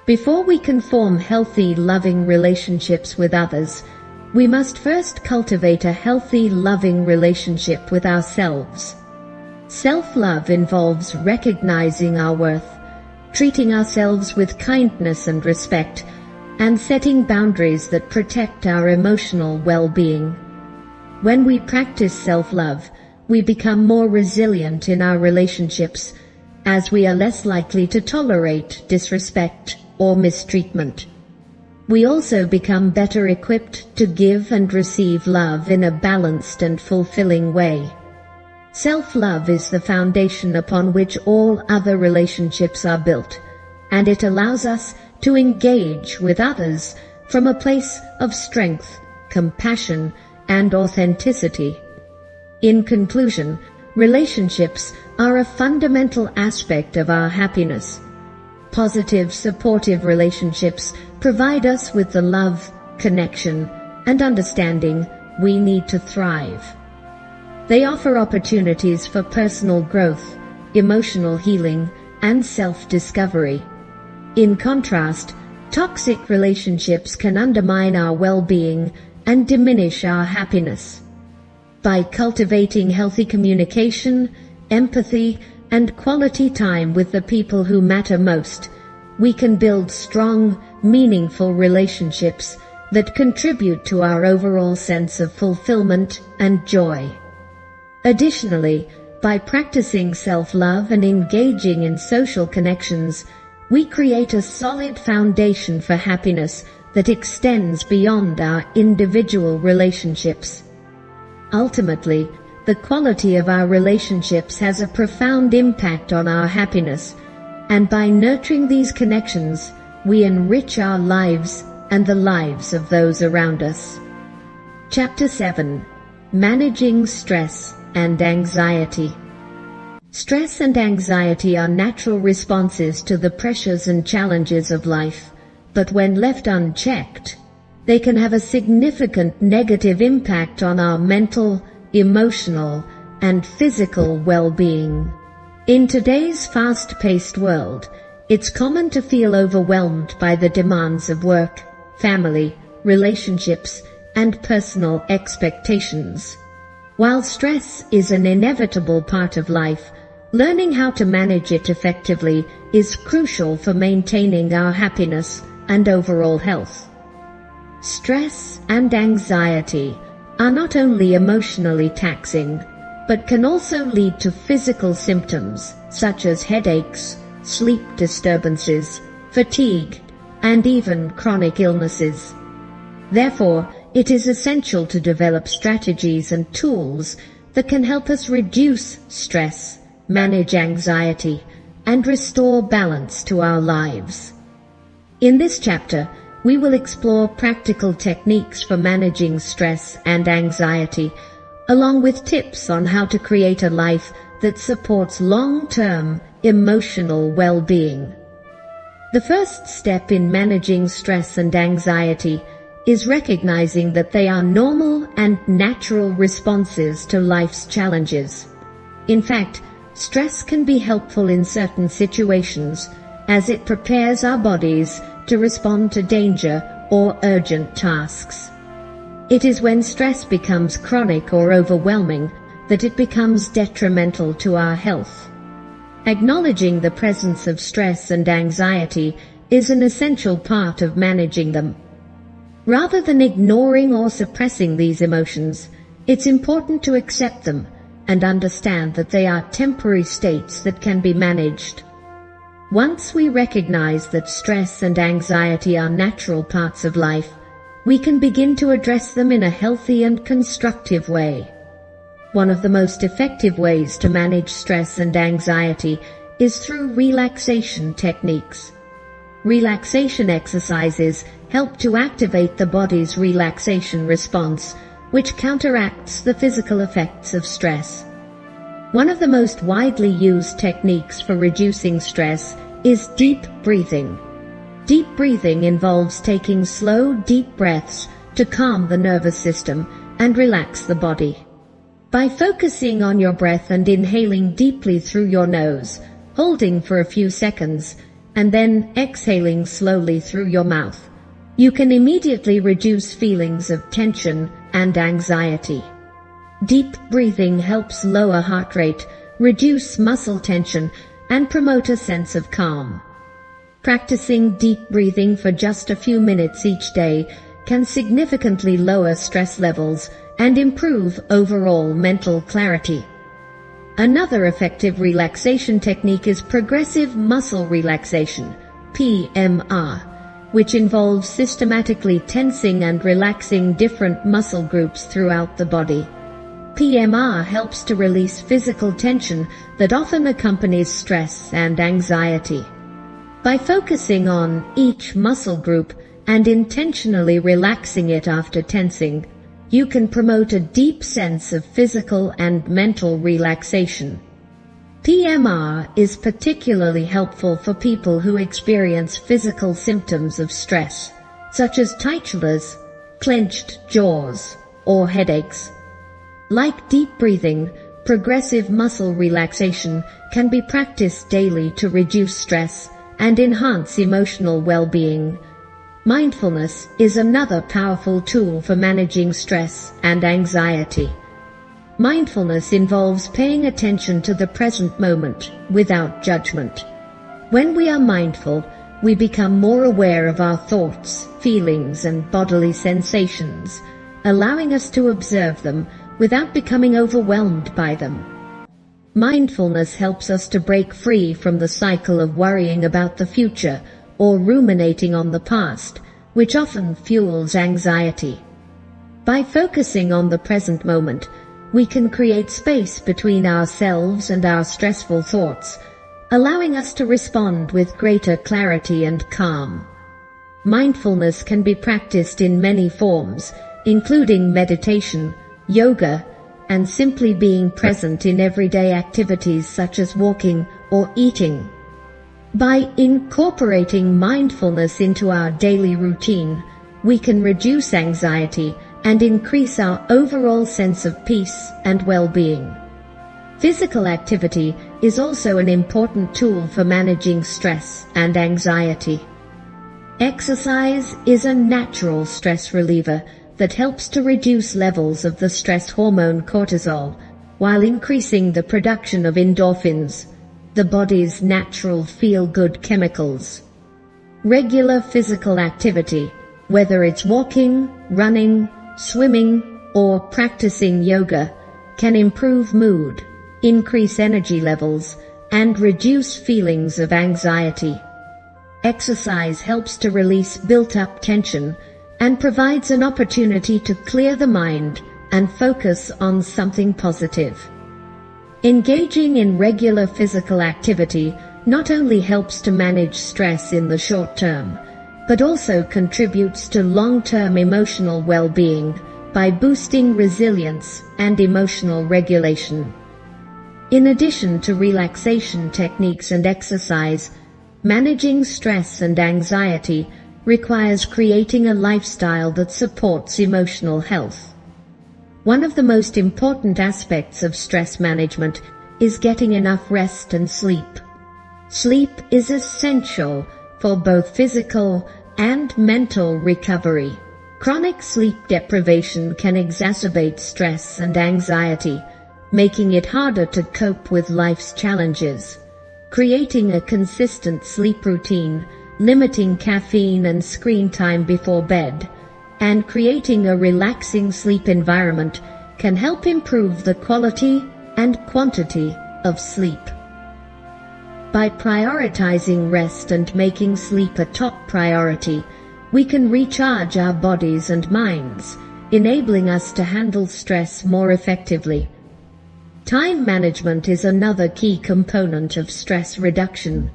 Before we can form healthy, loving relationships with others, we must first cultivate a healthy, loving relationship with ourselves. Self-love involves recognizing our worth, treating ourselves with kindness and respect, and setting boundaries that protect our emotional well-being. When we practice self-love, we become more resilient in our relationships, as we are less likely to tolerate disrespect or mistreatment. We also become better equipped to give and receive love in a balanced and fulfilling way. Self-love is the foundation upon which all other relationships are built, and it allows us to engage with others from a place of strength, compassion, and authenticity. In conclusion, relationships are a fundamental aspect of our happiness. Positive, supportive relationships provide us with the love, connection, and understanding we need to thrive. They offer opportunities for personal growth, emotional healing, and self-discovery. In contrast, toxic relationships can undermine our well-being and diminish our happiness. By cultivating healthy communication, empathy, and quality time with the people who matter most, we can build strong, meaningful relationships that contribute to our overall sense of fulfillment and joy. Additionally, by practicing self-love and engaging in social connections, we create a solid foundation for happiness that extends beyond our individual relationships. Ultimately, the quality of our relationships has a profound impact on our happiness, and by nurturing these connections, we enrich our lives and the lives of those around us. Chapter 7. Managing Stress and Anxiety. Stress and anxiety are natural responses to the pressures and challenges of life, but when left unchecked, they can have a significant negative impact on our mental, emotional, and physical well-being. In today's fast-paced world, it's common to feel overwhelmed by the demands of work, family, relationships, and personal expectations. While stress is an inevitable part of life, learning how to manage it effectively is crucial for maintaining our happiness and overall health. Stress and anxiety are not only emotionally taxing, but can also lead to physical symptoms such as headaches, sleep disturbances, fatigue, and even chronic illnesses. Therefore, it is essential to develop strategies and tools that can help us reduce stress, manage anxiety, and restore balance to our lives. In this chapter, we will explore practical techniques for managing stress and anxiety, along with tips on how to create a life that supports long-term emotional well-being. The first step in managing stress and anxiety is recognizing that they are normal and natural responses to life's challenges. In fact, stress can be helpful in certain situations, as it prepares our bodies to respond to danger or urgent tasks. It is when stress becomes chronic or overwhelming that it becomes detrimental to our health. Acknowledging the presence of stress and anxiety is an essential part of managing them. Rather than ignoring or suppressing these emotions, it's important to accept them and understand that they are temporary states that can be managed. Once we recognize that stress and anxiety are natural parts of life, we can begin to address them in a healthy and constructive way. One of the most effective ways to manage stress and anxiety is through relaxation techniques. Relaxation exercises help to activate the body's relaxation response, which counteracts the physical effects of stress. One of the most widely used techniques for reducing stress is deep breathing. Deep breathing involves taking slow, deep breaths to calm the nervous system and relax the body. By focusing on your breath and inhaling deeply through your nose, holding for a few seconds, and then exhaling slowly through your mouth, you can immediately reduce feelings of tension and anxiety. Deep breathing helps lower heart rate, reduce muscle tension, and promote a sense of calm. Practicing deep breathing for just a few minutes each day can significantly lower stress levels and improve overall mental clarity. Another effective relaxation technique is progressive muscle relaxation, PMR, which involves systematically tensing and relaxing different muscle groups throughout the body. PMR helps to release physical tension that often accompanies stress and anxiety. By focusing on each muscle group and intentionally relaxing it after tensing, you can promote a deep sense of physical and mental relaxation. PMR is particularly helpful for people who experience physical symptoms of stress, such as tight shoulders, clenched jaws, or headaches. Like deep breathing, progressive muscle relaxation can be practiced daily to reduce stress and enhance emotional well-being. Mindfulness is another powerful tool for managing stress and anxiety. Mindfulness involves paying attention to the present moment without judgment. When we are mindful, we become more aware of our thoughts, feelings, and bodily sensations, allowing us to observe them without becoming overwhelmed by them. Mindfulness helps us to break free from the cycle of worrying about the future or ruminating on the past, which often fuels anxiety. By focusing on the present moment, we can create space between ourselves and our stressful thoughts, allowing us to respond with greater clarity and calm. Mindfulness can be practiced in many forms, including meditation, yoga, and simply being present in everyday activities such as walking or eating. By incorporating mindfulness into our daily routine, we can reduce anxiety and increase our overall sense of peace and well-being. Physical activity is also an important tool for managing stress and anxiety. Exercise is a natural stress reliever that helps to reduce levels of the stress hormone cortisol while increasing the production of endorphins, the body's natural feel-good chemicals. Regular physical activity, whether it's walking, running, swimming, or practicing yoga, can improve mood, increase energy levels, and reduce feelings of anxiety. Exercise helps to release built-up tension and provides an opportunity to clear the mind and focus on something positive. Engaging in regular physical activity not only helps to manage stress in the short term, but also contributes to long-term emotional well-being by boosting resilience and emotional regulation. In addition to relaxation techniques and exercise, managing stress and anxiety requires creating a lifestyle that supports emotional health. One of the most important aspects of stress management is getting enough rest and sleep. Sleep is essential for both physical and mental recovery. Chronic sleep deprivation can exacerbate stress and anxiety, making it harder to cope with life's challenges. Creating a consistent sleep routine, limiting caffeine and screen time before bed, and creating a relaxing sleep environment can help improve the quality and quantity of sleep. By prioritizing rest and making sleep a top priority, we can recharge our bodies and minds, enabling us to handle stress more effectively. Time management is another key component of stress reduction.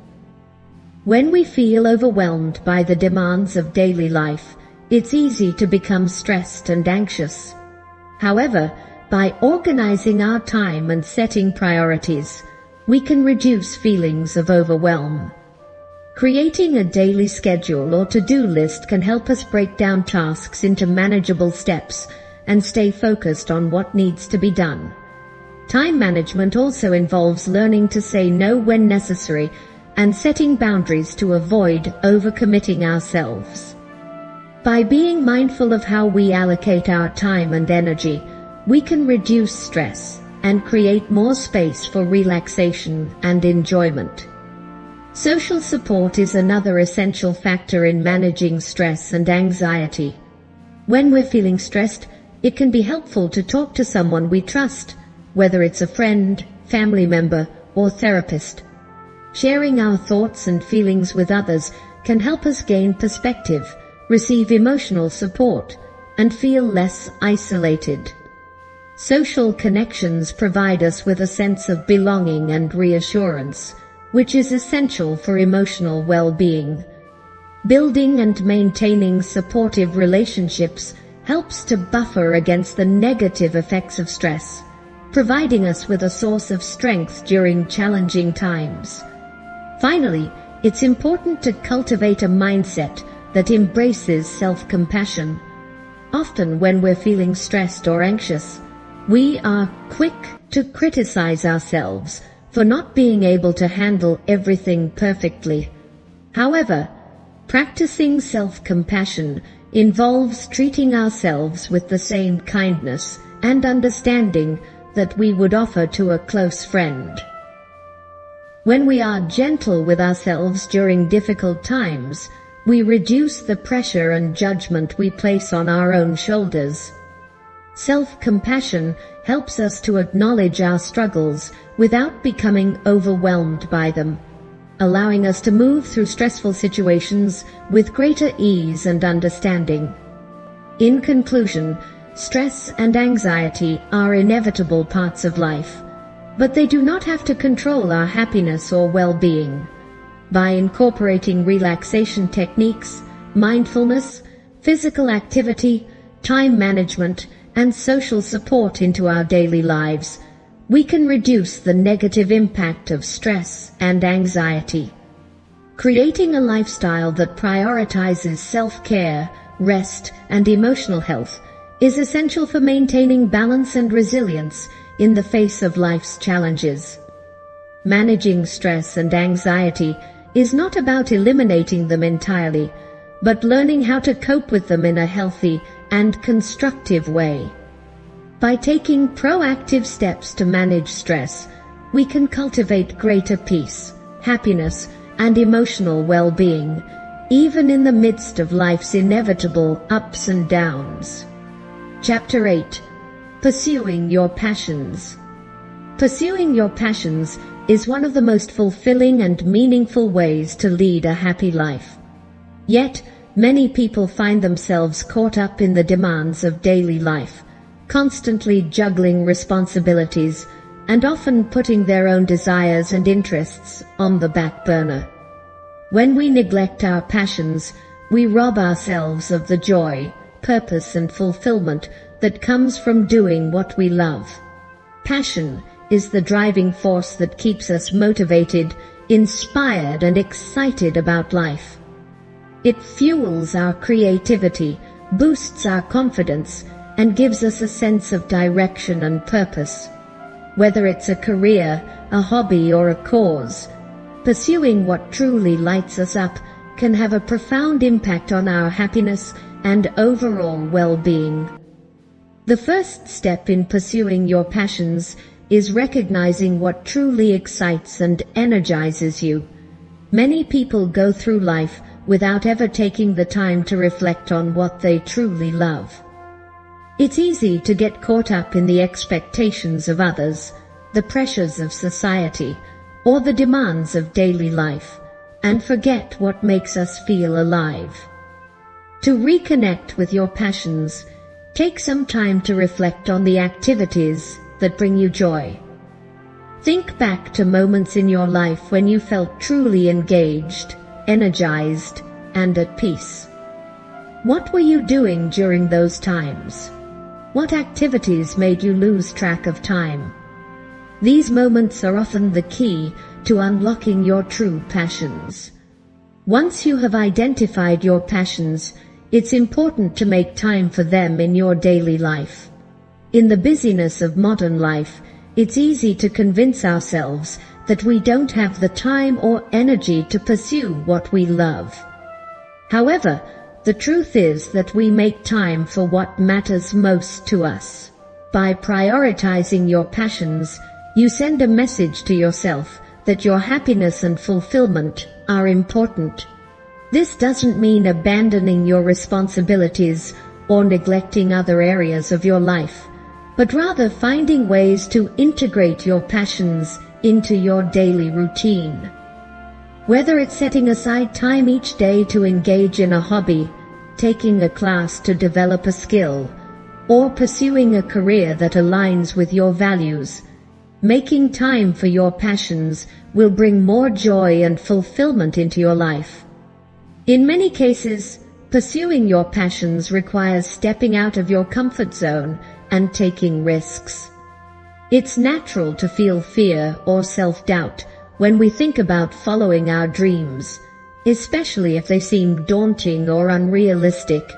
When we feel overwhelmed by the demands of daily life, it's easy to become stressed and anxious. However, by organizing our time and setting priorities, we can reduce feelings of overwhelm. Creating a daily schedule or to-do list can help us break down tasks into manageable steps and stay focused on what needs to be done. Time management also involves learning to say no when necessary and setting boundaries to avoid overcommitting ourselves. By being mindful of how we allocate our time and energy, we can reduce stress and create more space for relaxation and enjoyment. Social support is another essential factor in managing stress and anxiety. When we're feeling stressed, it can be helpful to talk to someone we trust, whether it's a friend, family member, or therapist. Sharing our thoughts and feelings with others can help us gain perspective, receive emotional support, and feel less isolated. Social connections provide us with a sense of belonging and reassurance, which is essential for emotional well-being. Building and maintaining supportive relationships helps to buffer against the negative effects of stress, providing us with a source of strength during challenging times. Finally, it's important to cultivate a mindset that embraces self-compassion. Often when we're feeling stressed or anxious, we are quick to criticize ourselves for not being able to handle everything perfectly. However, practicing self-compassion involves treating ourselves with the same kindness and understanding that we would offer to a close friend. When we are gentle with ourselves during difficult times, we reduce the pressure and judgment we place on our own shoulders. Self-compassion helps us to acknowledge our struggles without becoming overwhelmed by them, allowing us to move through stressful situations with greater ease and understanding. In conclusion, stress and anxiety are inevitable parts of life, but they do not have to control our happiness or well-being. By incorporating relaxation techniques, mindfulness, physical activity, time management, and social support into our daily lives, we can reduce the negative impact of stress and anxiety. Creating a lifestyle that prioritizes self-care, rest, and emotional health is essential for maintaining balance and resilience in the face of life's challenges. Managing stress and anxiety is not about eliminating them entirely, but learning how to cope with them in a healthy and constructive way. By taking proactive steps to manage stress, we can cultivate greater peace, happiness, and emotional well-being, even in the midst of life's inevitable ups and downs. Chapter 8. Pursuing Your Passions. Pursuing your passions is one of the most fulfilling and meaningful ways to lead a happy life. Yet, many people find themselves caught up in the demands of daily life, constantly juggling responsibilities and often putting their own desires and interests on the back burner. When we neglect our passions, we rob ourselves of the joy, purpose, and fulfillment that comes from doing what we love. Passion is the driving force that keeps us motivated, inspired, and excited about life. It fuels our creativity, boosts our confidence, and gives us a sense of direction and purpose. Whether it's a career, a hobby, or a cause, pursuing what truly lights us up can have a profound impact on our happiness and overall well-being. The first step in pursuing your passions is recognizing what truly excites and energizes you. Many people go through life without ever taking the time to reflect on what they truly love. It's easy to get caught up in the expectations of others, the pressures of society, or the demands of daily life, and forget what makes us feel alive. To reconnect with your passions, take some time to reflect on the activities that bring you joy. Think back to moments in your life when you felt truly engaged, energized, and at peace. What were you doing during those times? What activities made you lose track of time? These moments are often the key to unlocking your true passions. Once you have identified your passions, it's important to make time for them in your daily life. In the busyness of modern life, it's easy to convince ourselves that we don't have the time or energy to pursue what we love. However, the truth is that we make time for what matters most to us. By prioritizing your passions, you send a message to yourself that your happiness and fulfillment are important. This doesn't mean abandoning your responsibilities or neglecting other areas of your life, but rather finding ways to integrate your passions into your daily routine. Whether it's setting aside time each day to engage in a hobby, taking a class to develop a skill, or pursuing a career that aligns with your values. Making time for your passions will bring more joy and fulfillment into your life. In many cases, pursuing your passions requires stepping out of your comfort zone and taking risks. It's natural to feel fear or self-doubt when we think about following our dreams, especially if they seem daunting or unrealistic.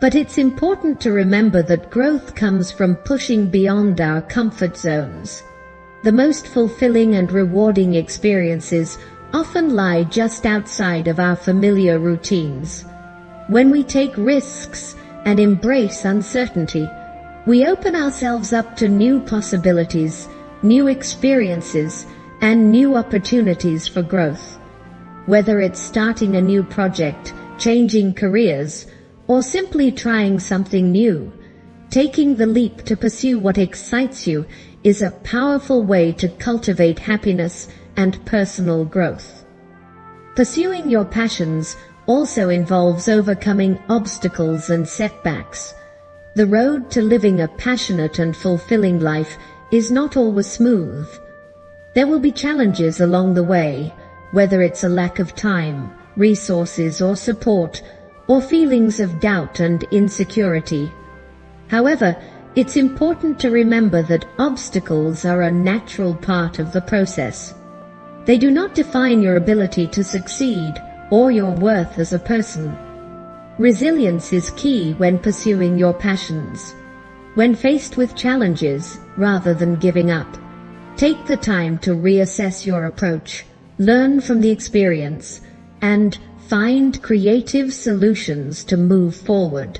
But it's important to remember that growth comes from pushing beyond our comfort zones. The most fulfilling and rewarding experiences often lie just outside of our familiar routines. When we take risks and embrace uncertainty, we open ourselves up to new possibilities, new experiences, and new opportunities for growth. Whether it's starting a new project, changing careers, or simply trying something new, taking the leap to pursue what excites you is a powerful way to cultivate happiness and personal growth. Pursuing your passions also involves overcoming obstacles and setbacks. The road to living a passionate and fulfilling life is not always smooth. There will be challenges along the way, whether it's a lack of time, resources or support, or feelings of doubt and insecurity. However, it's important to remember that obstacles are a natural part of the process. They do not define your ability to succeed or your worth as a person. Resilience is key when pursuing your passions. When faced with challenges, rather than giving up, take the time to reassess your approach, learn from the experience, and find creative solutions to move forward.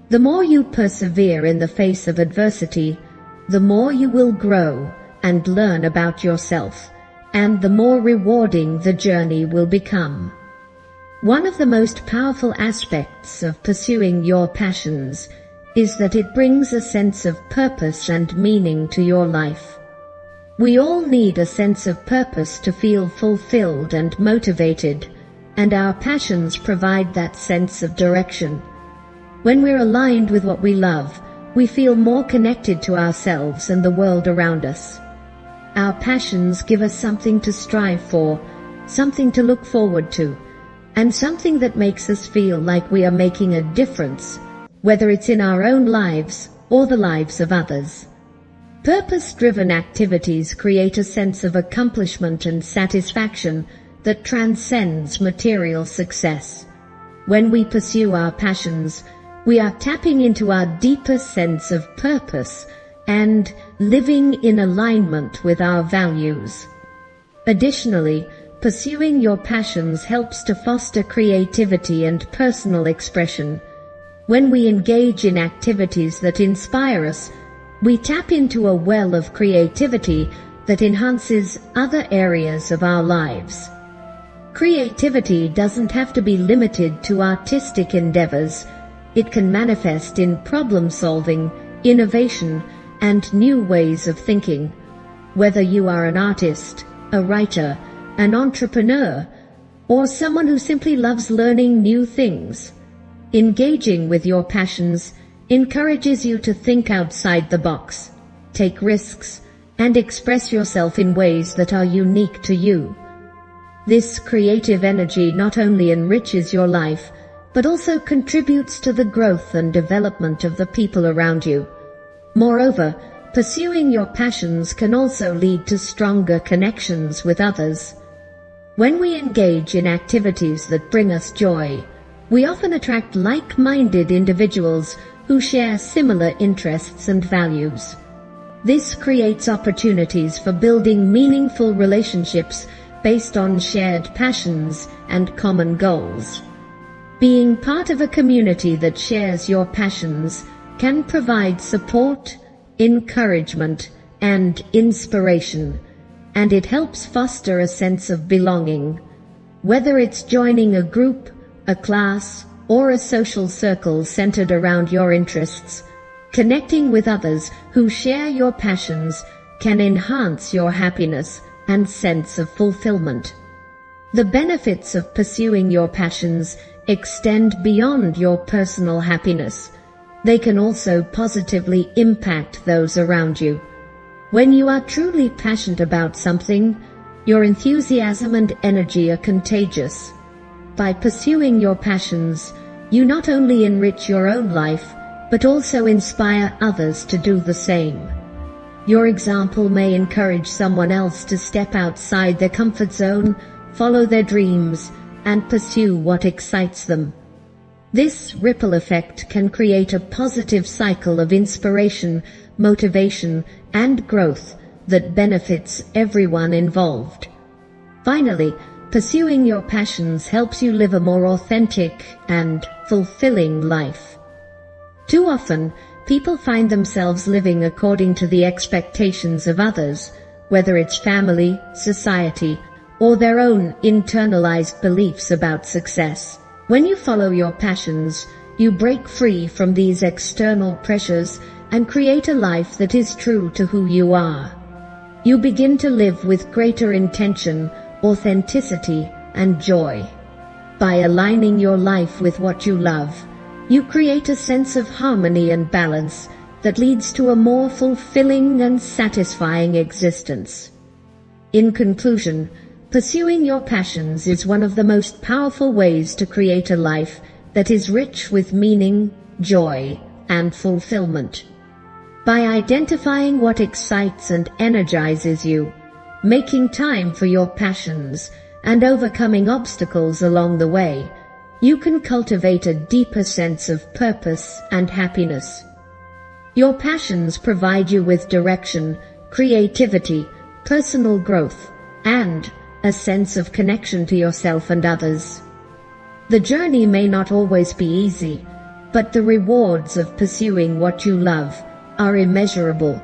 The more you persevere in the face of adversity, the more you will grow and learn about yourself, and the more rewarding the journey will become. One of the most powerful aspects of pursuing your passions is that it brings a sense of purpose and meaning to your life. We all need a sense of purpose to feel fulfilled and motivated, and our passions provide that sense of direction. When we're aligned with what we love, we feel more connected to ourselves and the world around us. Our passions give us something to strive for, something to look forward to, and something that makes us feel like we are making a difference, whether it's in our own lives or the lives of others. Purpose-driven activities create a sense of accomplishment and satisfaction that transcends material success. When we pursue our passions, we are tapping into our deepest sense of purpose and living in alignment with our values. Additionally, pursuing your passions helps to foster creativity and personal expression. When we engage in activities that inspire us, we tap into a well of creativity that enhances other areas of our lives. Creativity doesn't have to be limited to artistic endeavors. It can manifest in problem-solving, innovation, and new ways of thinking. Whether you are an artist, a writer, an entrepreneur, or someone who simply loves learning new things, engaging with your passions encourages you to think outside the box, take risks, and express yourself in ways that are unique to you. This creative energy not only enriches your life, but also contributes to the growth and development of the people around you. Moreover, pursuing your passions can also lead to stronger connections with others. When we engage in activities that bring us joy, we often attract like-minded individuals who share similar interests and values. This creates opportunities for building meaningful relationships based on shared passions and common goals. Being part of a community that shares your passions can provide support, encouragement, and inspiration, and it helps foster a sense of belonging. Whether it's joining a group, a class, or a social circle centered around your interests, connecting with others who share your passions can enhance your happiness and sense of fulfillment. The benefits of pursuing your passions extend beyond your personal happiness. they can also positively impact those around you. When you are truly passionate about something, your enthusiasm and energy are contagious. By pursuing your passions, you not only enrich your own life, but also inspire others to do the same. Your example may encourage someone else to step outside their comfort zone, follow their dreams, and pursue what excites them. This ripple effect can create a positive cycle of inspiration, motivation, and growth that benefits everyone involved. Finally, pursuing your passions helps you live a more authentic and fulfilling life. Too often, people find themselves living according to the expectations of others, whether it's family, society, or their own internalized beliefs about success. When you follow your passions, you break free from these external pressures and create a life that is true to who you are. You begin to live with greater intention, authenticity, and joy. By aligning your life with what you love, you create a sense of harmony and balance that leads to a more fulfilling and satisfying existence. In conclusion, pursuing your passions is one of the most powerful ways to create a life that is rich with meaning, joy, and fulfillment. By identifying what excites and energizes you, making time for your passions, and overcoming obstacles along the way, you can cultivate a deeper sense of purpose and happiness. Your passions provide you with direction, creativity, personal growth, and a sense of connection to yourself and others. The journey may not always be easy, but the rewards of pursuing what you love are immeasurable.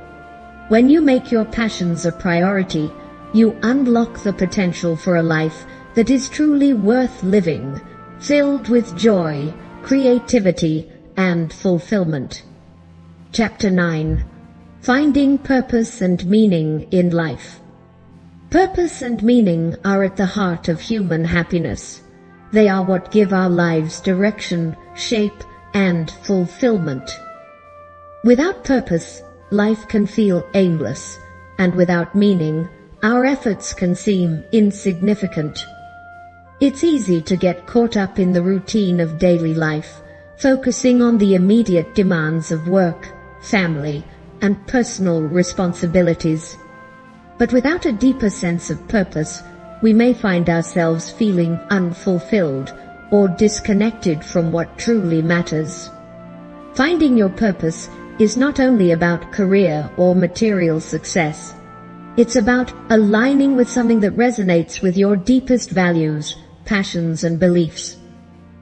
When you make your passions a priority, you unlock the potential for a life that is truly worth living, filled with joy, creativity, and fulfillment. Chapter 9. Finding Purpose and Meaning in Life. Purpose and meaning are at the heart of human happiness. They are what give our lives direction, shape, and fulfillment. Without purpose, life can feel aimless, and without meaning, our efforts can seem insignificant. It's easy to get caught up in the routine of daily life, focusing on the immediate demands of work, family, and personal responsibilities. But without a deeper sense of purpose, we may find ourselves feeling unfulfilled or disconnected from what truly matters. Finding your purpose is not only about career or material success. It's about aligning with something that resonates with your deepest values, passions, and beliefs.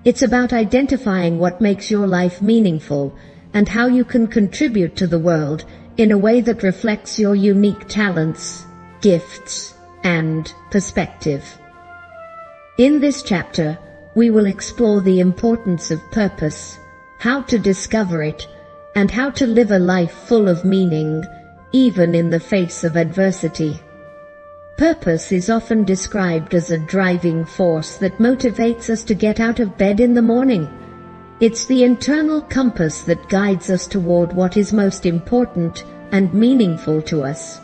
It's about identifying what makes your life meaningful and how you can contribute to the world in a way that reflects your unique talents, gifts, and perspective. In this chapter, we will explore the importance of purpose, how to discover it, and how to live a life full of meaning, even in the face of adversity. Purpose is often described as a driving force that motivates us to get out of bed in the morning. It's the internal compass that guides us toward what is most important and meaningful to us.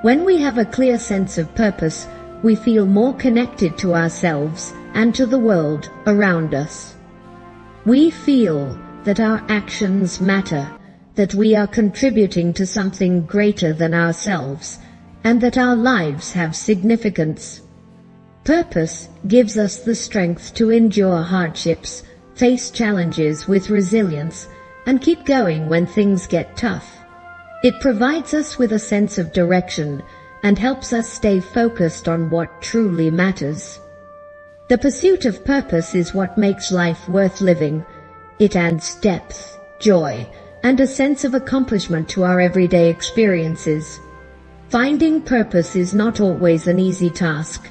When we have a clear sense of purpose, we feel more connected to ourselves and to the world around us. We feel that our actions matter, that we are contributing to something greater than ourselves, and that our lives have significance. Purpose gives us the strength to endure hardships, face challenges with resilience, and keep going when things get tough. It provides us with a sense of direction and helps us stay focused on what truly matters. The pursuit of purpose is what makes life worth living. It adds depth, joy, and a sense of accomplishment to our everyday experiences. Finding purpose is not always an easy task.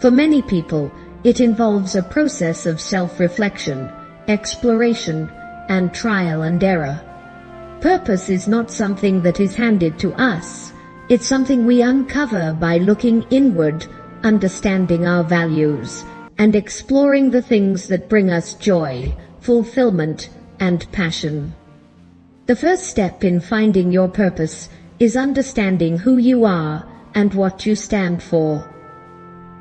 For many people, it involves a process of self-reflection, exploration, and trial and error. Purpose is not something that is handed to us. It's something we uncover by looking inward, understanding our values, and exploring the things that bring us joy, fulfillment, and passion. The first step in finding your purpose is understanding who you are and what you stand for.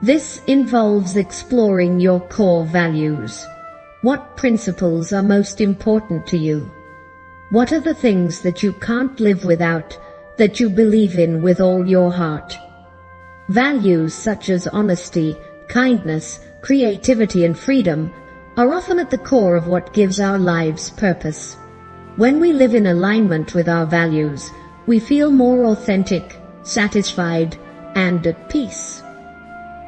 This involves exploring your core values. What principles are most important to you? What are the things that you can't live without, that you believe in with all your heart? Values such as honesty, kindness, creativity, and freedom are often at the core of what gives our lives purpose. When we live in alignment with our values, we feel more authentic, satisfied, and at peace.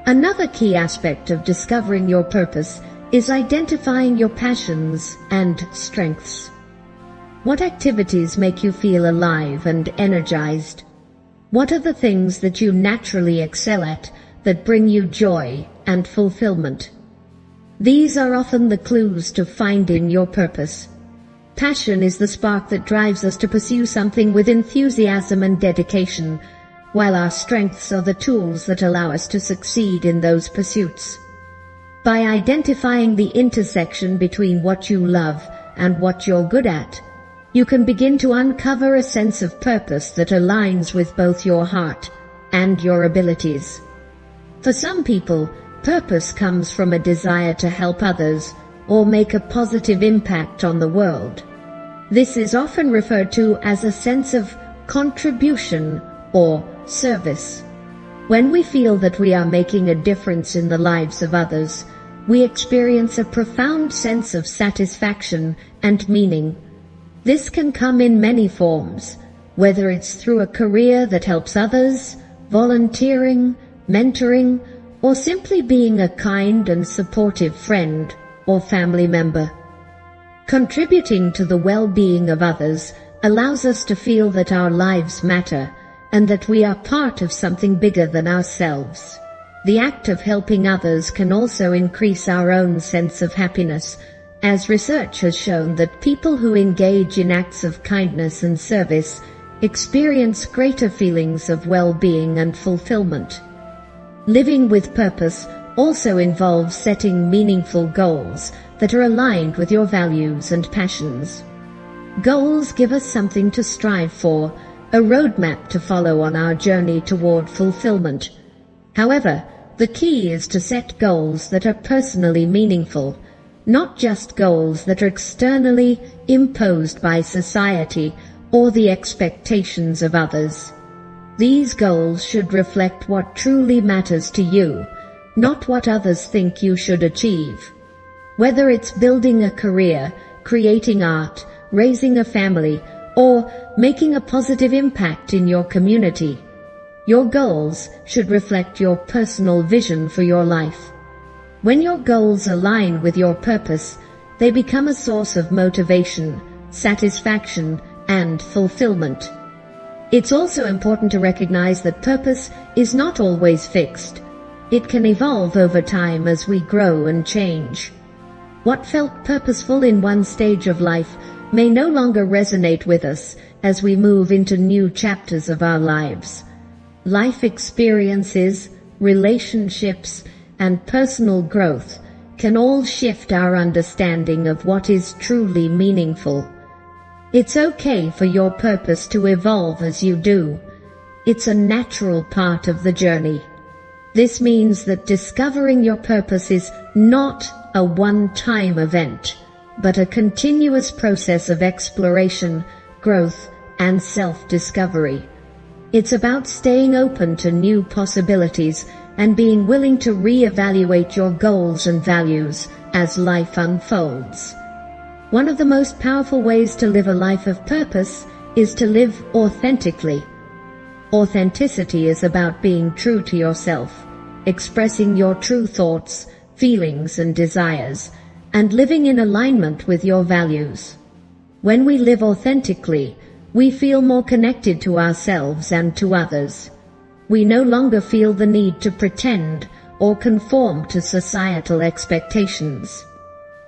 Another key aspect of discovering your purpose is identifying your passions and strengths. What activities make you feel alive and energized? What are the things that you naturally excel at that bring you joy and fulfillment? These are often the clues to finding your purpose. Passion is the spark that drives us to pursue something with enthusiasm and dedication, while our strengths are the tools that allow us to succeed in those pursuits. By identifying the intersection between what you love and what you're good at, you can begin to uncover a sense of purpose that aligns with both your heart and your abilities. For some people, purpose comes from a desire to help others or make a positive impact on the world. This is often referred to as a sense of contribution or service. When we feel that we are making a difference in the lives of others, we experience a profound sense of satisfaction and meaning. This can come in many forms, whether it's through a career that helps others, volunteering, mentoring, or simply being a kind and supportive friend or family member. Contributing to the well-being of others allows us to feel that our lives matter and that we are part of something bigger than ourselves. The act of helping others can also increase our own sense of happiness, as research has shown that people who engage in acts of kindness and service experience greater feelings of well-being and fulfillment. Living with purpose also involves setting meaningful goals that are aligned with your values and passions. Goals give us something to strive for, a roadmap to follow on our journey toward fulfillment. However, the key is to set goals that are personally meaningful, not just goals that are externally imposed by society or the expectations of others. These goals should reflect what truly matters to you, not what others think you should achieve. Whether it's building a career, creating art, raising a family, or making a positive impact in your community, your goals should reflect your personal vision for your life. When your goals align with your purpose, they become a source of motivation, satisfaction, and fulfillment. It's also important to recognize that purpose is not always fixed. It can evolve over time as we grow and change. What felt purposeful in one stage of life may no longer resonate with us as we move into new chapters of our lives. Life experiences, relationships, and personal growth can all shift our understanding of what is truly meaningful. It's okay for your purpose to evolve as you do. It's a natural part of the journey. This means that discovering your purpose is not a one-time event, but a continuous process of exploration, growth, and self-discovery. It's about staying open to new possibilities and being willing to re-evaluate your goals and values as life unfolds. One of the most powerful ways to live a life of purpose is to live authentically. Authenticity is about being true to yourself, expressing your true thoughts, feelings, and desires, and living in alignment with your values. When we live authentically, we feel more connected to ourselves and to others. We no longer feel the need to pretend or conform to societal expectations.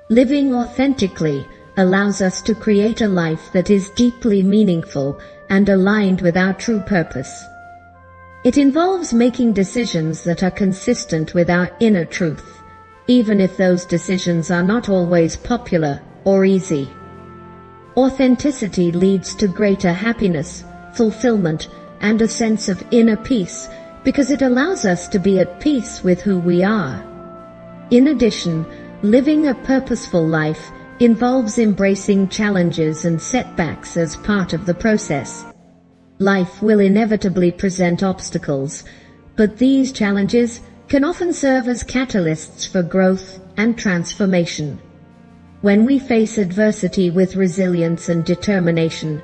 Living authentically allows us to create a life that is deeply meaningful and aligned with our true purpose. It involves making decisions that are consistent with our inner truth, even if those decisions are not always popular or easy. Authenticity leads to greater happiness, fulfillment, and a sense of inner peace because it allows us to be at peace with who we are. In addition, living a purposeful life involves embracing challenges and setbacks as part of the process. Life will inevitably present obstacles, but these challenges can often serve as catalysts for growth and transformation. When we face adversity with resilience and determination,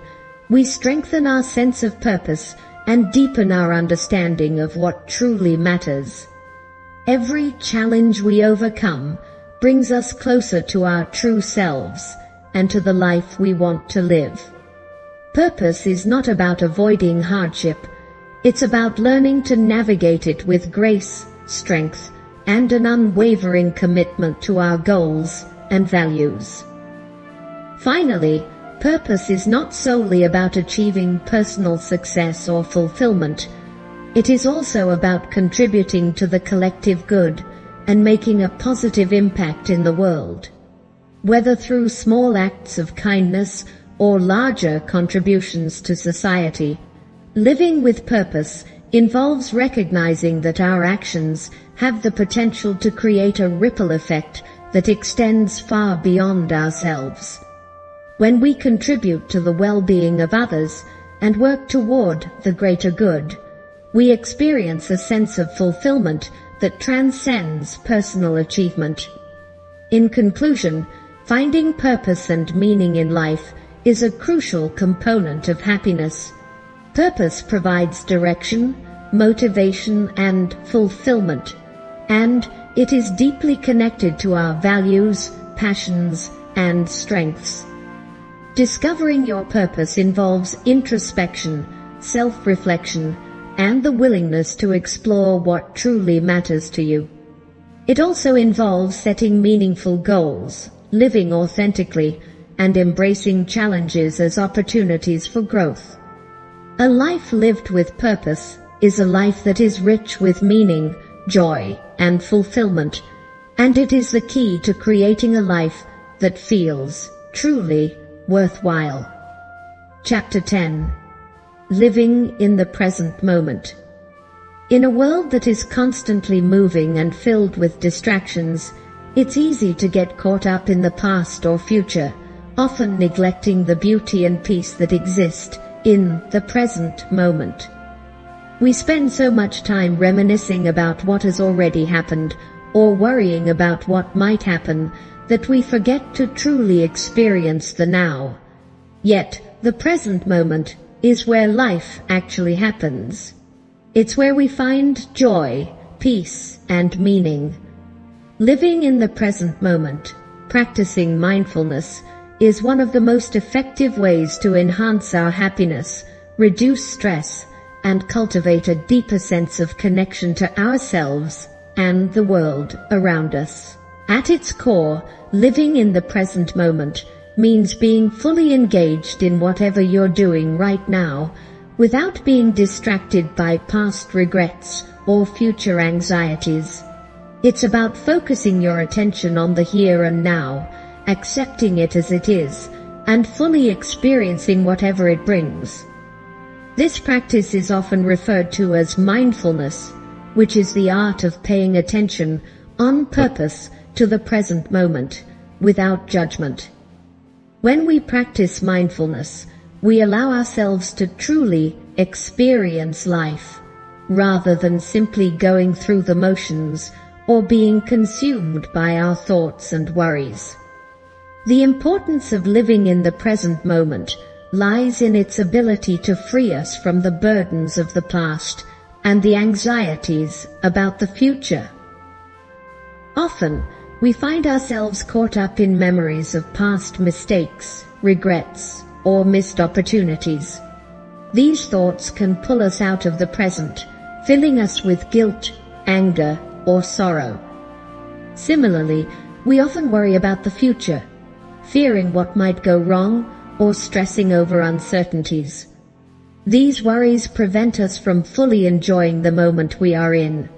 we strengthen our sense of purpose and deepen our understanding of what truly matters. Every challenge we overcome brings us closer to our true selves and to the life we want to live. Purpose is not about avoiding hardship, it's about learning to navigate it with grace, strength, and an unwavering commitment to our goals and values. Finally, purpose is not solely about achieving personal success or fulfillment. It is also about contributing to the collective good and making a positive impact in the world. Whether through small acts of kindness or larger contributions to society, living with purpose involves recognizing that our actions have the potential to create a ripple effect that extends far beyond ourselves. When we contribute to the well-being of others and work toward the greater good, we experience a sense of fulfillment that transcends personal achievement. In conclusion, finding purpose and meaning in life is a crucial component of happiness. Purpose provides direction, motivation, and fulfillment, and it is deeply connected to our values, passions, and strengths. Discovering your purpose involves introspection, self-reflection, and the willingness to explore what truly matters to you. It also involves setting meaningful goals, living authentically, and embracing challenges as opportunities for growth. A life lived with purpose is a life that is rich with meaning, joy, and fulfillment, and it is the key to creating a life that feels truly worthwhile. Chapter 10. Living in the present moment. In a world that is constantly moving and filled with distractions, it's easy to get caught up in the past or future, often neglecting the beauty and peace that exist in the present moment. We spend so much time reminiscing about what has already happened or worrying about what might happen that we forget to truly experience the now. Yet, the present moment is where life actually happens. It's where we find joy, peace, and meaning. Living in the present moment, practicing mindfulness, is one of the most effective ways to enhance our happiness, reduce stress, and cultivate a deeper sense of connection to ourselves and the world around us. At its core, living in the present moment means being fully engaged in whatever you're doing right now, without being distracted by past regrets or future anxieties. It's about focusing your attention on the here and now, accepting it as it is, and fully experiencing whatever it brings. This practice is often referred to as mindfulness, which is the art of paying attention on purpose to the present moment, without judgment. When we practice mindfulness, we allow ourselves to truly experience life, rather than simply going through the motions or being consumed by our thoughts and worries. The importance of living in the present moment lies in its ability to free us from the burdens of the past and the anxieties about the future. Often, we find ourselves caught up in memories of past mistakes, regrets, or missed opportunities. These thoughts can pull us out of the present, filling us with guilt, anger, or sorrow. Similarly, we often worry about the future, fearing what might go wrong or stressing over uncertainties. These worries prevent us from fully enjoying the moment we are in.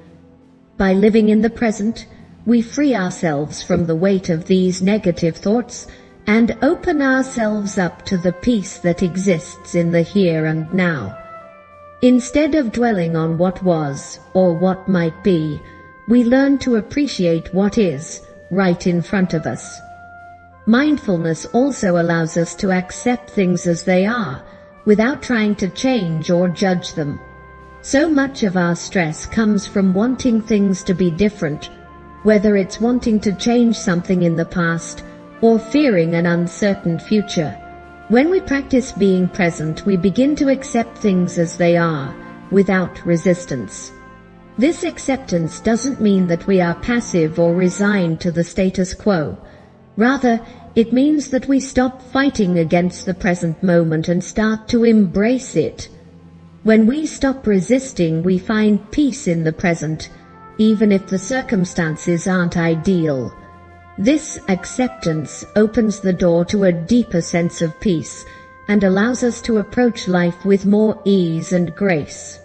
By living in the present, we free ourselves from the weight of these negative thoughts and open ourselves up to the peace that exists in the here and now. Instead of dwelling on what was or what might be, we learn to appreciate what is right in front of us. Mindfulness also allows us to accept things as they are, without trying to change or judge them. So much of our stress comes from wanting things to be different, whether it's wanting to change something in the past or fearing an uncertain future. When we practice being present, we begin to accept things as they are, without resistance. This acceptance doesn't mean that we are passive or resigned to the status quo. Rather, it means that we stop fighting against the present moment and start to embrace it. When we stop resisting, we find peace in the present, even if the circumstances aren't ideal. This acceptance opens the door to a deeper sense of peace and allows us to approach life with more ease and grace.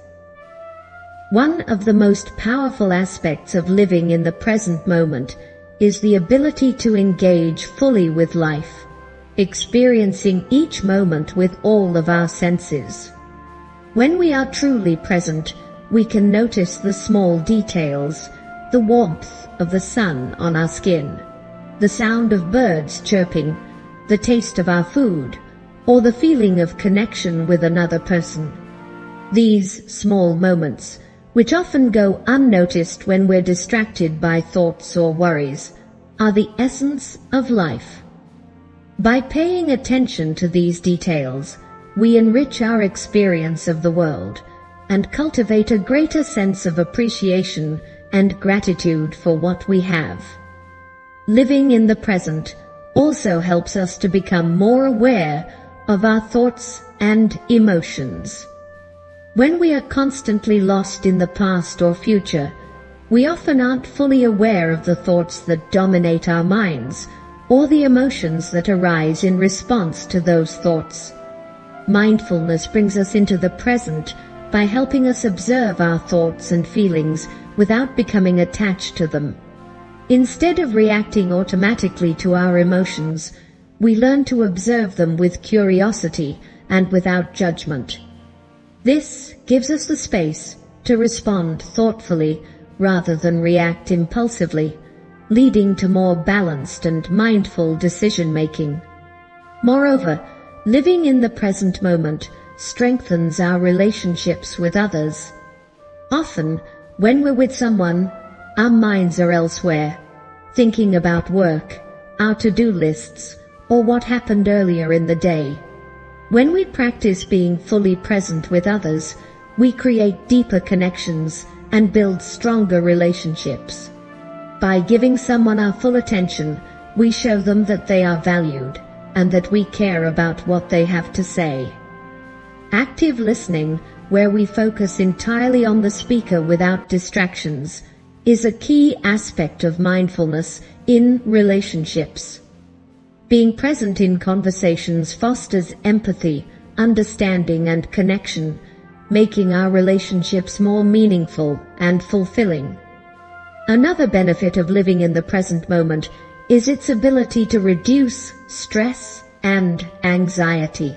One of the most powerful aspects of living in the present moment is the ability to engage fully with life, experiencing each moment with all of our senses. When we are truly present, we can notice the small details, the warmth of the sun on our skin, the sound of birds chirping, the taste of our food, or the feeling of connection with another person. These small moments, which often go unnoticed when we're distracted by thoughts or worries, are the essence of life. By paying attention to these details, we enrich our experience of the world and cultivate a greater sense of appreciation and gratitude for what we have. Living in the present also helps us to become more aware of our thoughts and emotions. When we are constantly lost in the past or future, we often aren't fully aware of the thoughts that dominate our minds or the emotions that arise in response to those thoughts. Mindfulness brings us into the present by helping us observe our thoughts and feelings without becoming attached to them. Instead of reacting automatically to our emotions, we learn to observe them with curiosity and without judgment. This gives us the space to respond thoughtfully rather than react impulsively, leading to more balanced and mindful decision-making. Moreover, living in the present moment strengthens our relationships with others. Often, when we're with someone, our minds are elsewhere, thinking about work, our to-do lists, or what happened earlier in the day. When we practice being fully present with others, we create deeper connections and build stronger relationships. By giving someone our full attention, we show them that they are valued and that we care about what they have to say. Active listening, where we focus entirely on the speaker without distractions, is a key aspect of mindfulness in relationships. Being present in conversations fosters empathy, understanding, and connection, making our relationships more meaningful and fulfilling. Another benefit of living in the present moment is its ability to reduce stress and anxiety.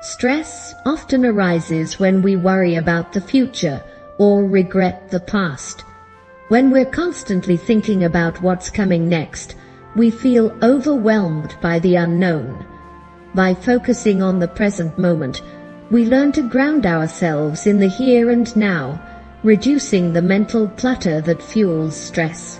Stress often arises when we worry about the future or regret the past. When we're constantly thinking about what's coming next, we feel overwhelmed by the unknown. By focusing on the present moment, we learn to ground ourselves in the here and now, reducing the mental clutter that fuels stress.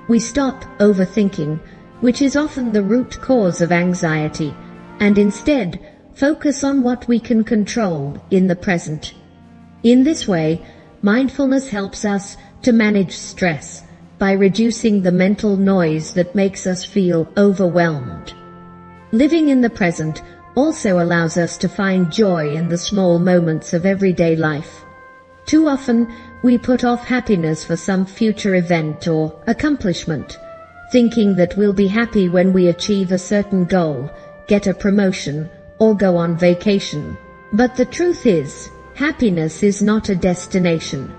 We stop overthinking, which is often the root cause of anxiety, and instead focus on what we can control in the present. In this way, mindfulness helps us to manage stress by reducing the mental noise that makes us feel overwhelmed. Living in the present also allows us to find joy in the small moments of everyday life. Too often, we put off happiness for some future event or accomplishment, thinking that we'll be happy when we achieve a certain goal, get a promotion, or go on vacation. But the truth is, happiness is not a destination.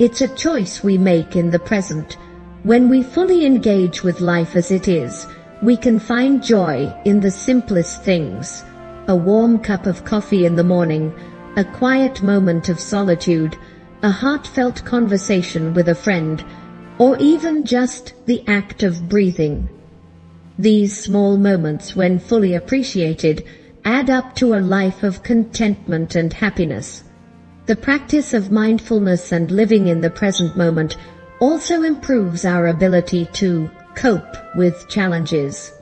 It's a choice we make in the present. When we fully engage with life as it is, we can find joy in the simplest things: a warm cup of coffee in the morning, a quiet moment of solitude, a heartfelt conversation with a friend, or even just the act of breathing. These small moments, when fully appreciated, add up to a life of contentment and happiness. The practice of mindfulness and living in the present moment also improves our ability to cope with challenges.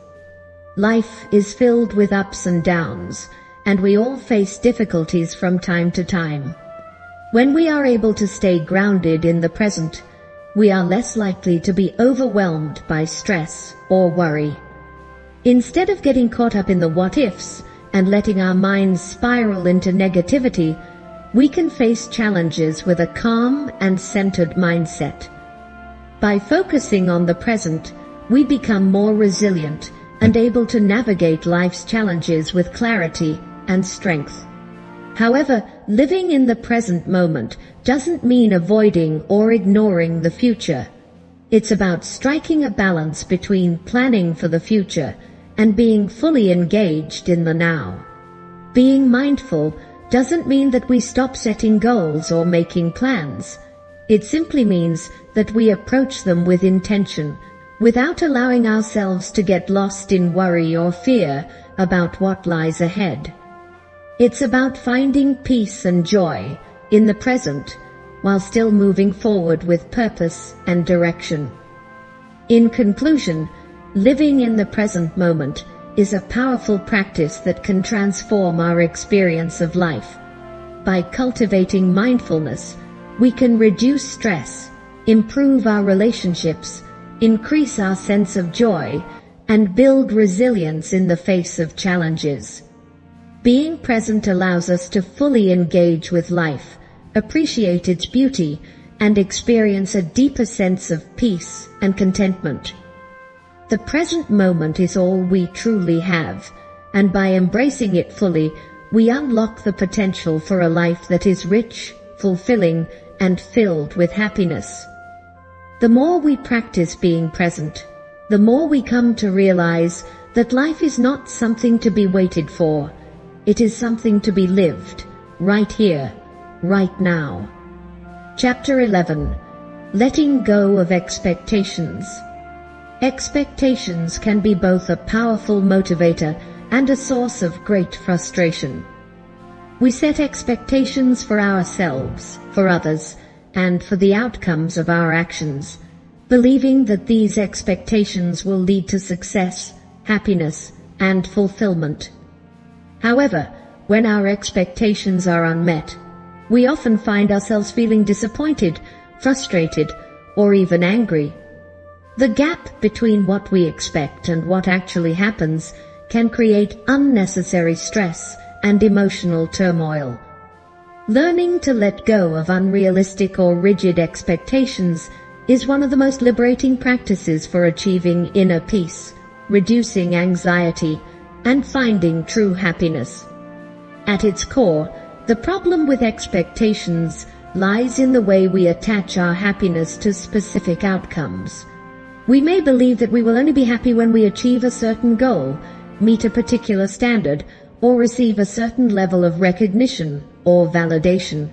Life is filled with ups and downs, and we all face difficulties from time to time. When we are able to stay grounded in the present, we are less likely to be overwhelmed by stress or worry. Instead of getting caught up in the what-ifs and letting our minds spiral into negativity, we can face challenges with a calm and centered mindset. By focusing on the present, we become more resilient and able to navigate life's challenges with clarity and strength. However, living in the present moment doesn't mean avoiding or ignoring the future. It's about striking a balance between planning for the future and being fully engaged in the now. Being mindful doesn't mean that we stop setting goals or making plans. It simply means that we approach them with intention, without allowing ourselves to get lost in worry or fear about what lies ahead. It's about finding peace and joy in the present while still moving forward with purpose and direction. In conclusion, living in the present moment is a powerful practice that can transform our experience of life. By cultivating mindfulness, we can reduce stress, improve our relationships, increase our sense of joy, and build resilience in the face of challenges. Being present allows us to fully engage with life, appreciate its beauty, and experience a deeper sense of peace and contentment. The present moment is all we truly have, and by embracing it fully, we unlock the potential for a life that is rich, fulfilling, and filled with happiness. The more we practice being present, the more we come to realize that life is not something to be waited for. It is something to be lived, right here, right now. Chapter 11. Letting go of expectations. Expectations can be both a powerful motivator and a source of great frustration. We set expectations for ourselves, for others, and for the outcomes of our actions, believing that these expectations will lead to success, happiness, and fulfillment. However, when our expectations are unmet, we often find ourselves feeling disappointed, frustrated, or even angry. The gap between what we expect and what actually happens can create unnecessary stress and emotional turmoil. Learning to let go of unrealistic or rigid expectations is one of the most liberating practices for achieving inner peace, reducing anxiety, and finding true happiness. At its core, the problem with expectations lies in the way we attach our happiness to specific outcomes. We may believe that we will only be happy when we achieve a certain goal, meet a particular standard, or receive a certain level of recognition or validation.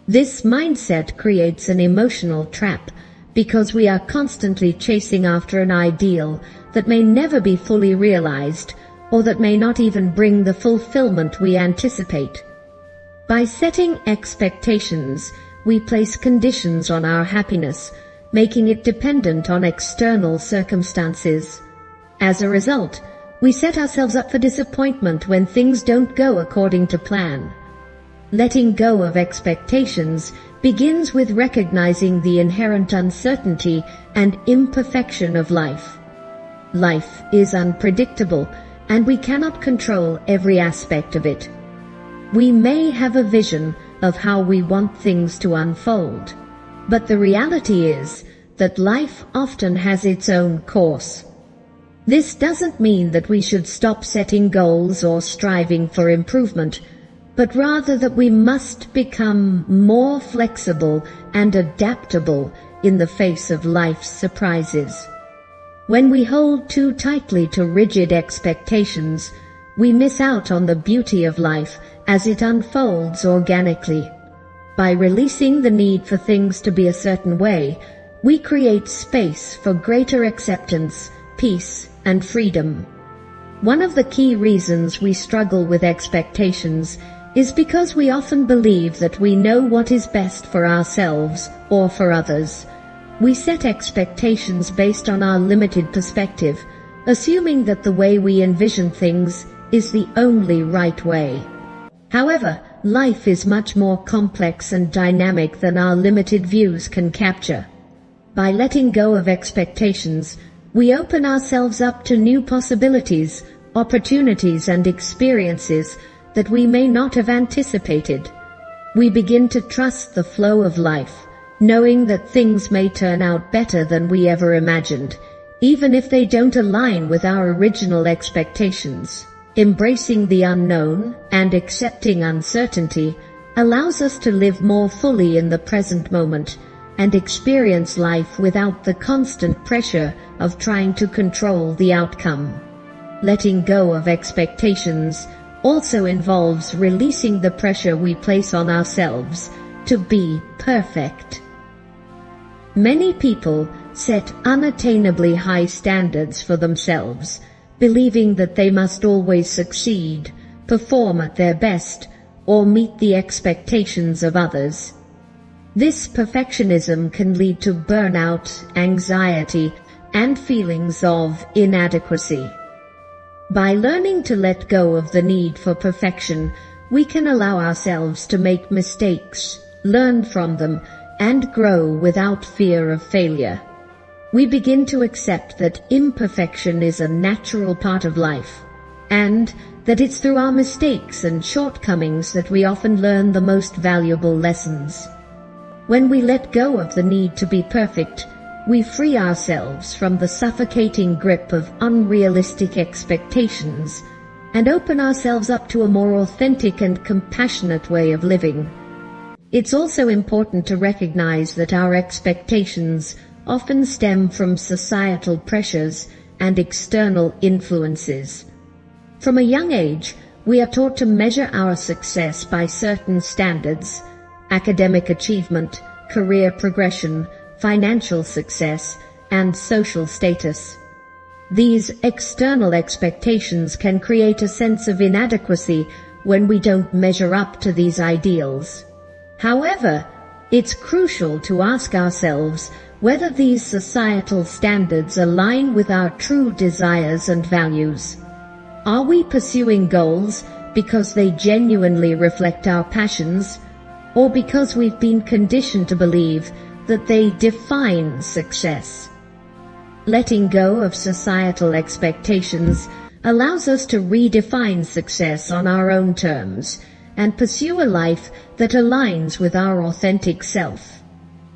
This mindset creates an emotional trap because we are constantly chasing after an ideal that may never be fully realized or that may not even bring the fulfillment we anticipate. By setting expectations, we place conditions on our happiness, making it dependent on external circumstances. As a result, we set ourselves up for disappointment when things don't go according to plan. Letting go of expectations begins with recognizing the inherent uncertainty and imperfection of life. Life is unpredictable, and we cannot control every aspect of it. We may have a vision of how we want things to unfold, but the reality is that life often has its own course. This doesn't mean that we should stop setting goals or striving for improvement, but rather that we must become more flexible and adaptable in the face of life's surprises. When we hold too tightly to rigid expectations, we miss out on the beauty of life as it unfolds organically. By releasing the need for things to be a certain way, we create space for greater acceptance, peace, and freedom. One of the key reasons we struggle with expectations is because we often believe that we know what is best for ourselves or for others. We set expectations based on our limited perspective, assuming that the way we envision things is the only right way. However, life is much more complex and dynamic than our limited views can capture. By letting go of expectations, we open ourselves up to new possibilities, opportunities, and experiences that we may not have anticipated. We begin to trust the flow of life, knowing that things may turn out better than we ever imagined, even if they don't align with our original expectations. Embracing the unknown and accepting uncertainty allows us to live more fully in the present moment and experience life without the constant pressure of trying to control the outcome. Letting go of expectations also involves releasing the pressure we place on ourselves to be perfect. Many people set unattainably high standards for themselves, believing that they must always succeed, perform at their best, or meet the expectations of others. This perfectionism can lead to burnout, anxiety, and feelings of inadequacy. By learning to let go of the need for perfection, we can allow ourselves to make mistakes, learn from them, and grow without fear of failure. We begin to accept that imperfection is a natural part of life, and that it's through our mistakes and shortcomings that we often learn the most valuable lessons. When we let go of the need to be perfect, we free ourselves from the suffocating grip of unrealistic expectations and open ourselves up to a more authentic and compassionate way of living. It's also important to recognize that our expectations often stem from societal pressures and external influences. From a young age, we are taught to measure our success by certain standards: academic achievement, career progression, financial success, and social status. These external expectations can create a sense of inadequacy when we don't measure up to these ideals. However, it's crucial to ask ourselves whether these societal standards align with our true desires and values. Are we pursuing goals because they genuinely reflect our passions, or because we've been conditioned to believe that they define success? Letting go of societal expectations allows us to redefine success on our own terms and pursue a life that aligns with our authentic self.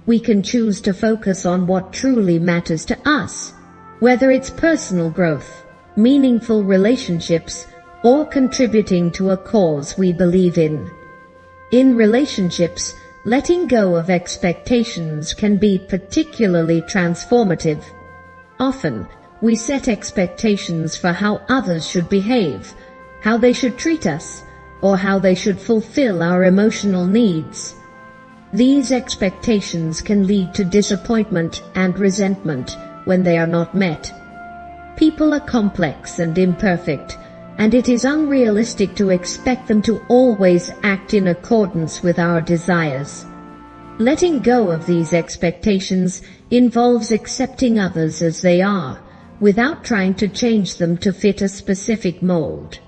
We can choose to focus on what truly matters to us, whether it's personal growth, meaningful relationships, or contributing to a cause we believe in. In relationships, letting go of expectations can be particularly transformative. Often, we set expectations for how others should behave, how they should treat us, or how they should fulfill our emotional needs. These expectations can lead to disappointment and resentment when they are not met. People are complex and imperfect, and it is unrealistic to expect them to always act in accordance with our desires. Letting go of these expectations involves accepting others as they are, without trying to change them to fit a specific mold.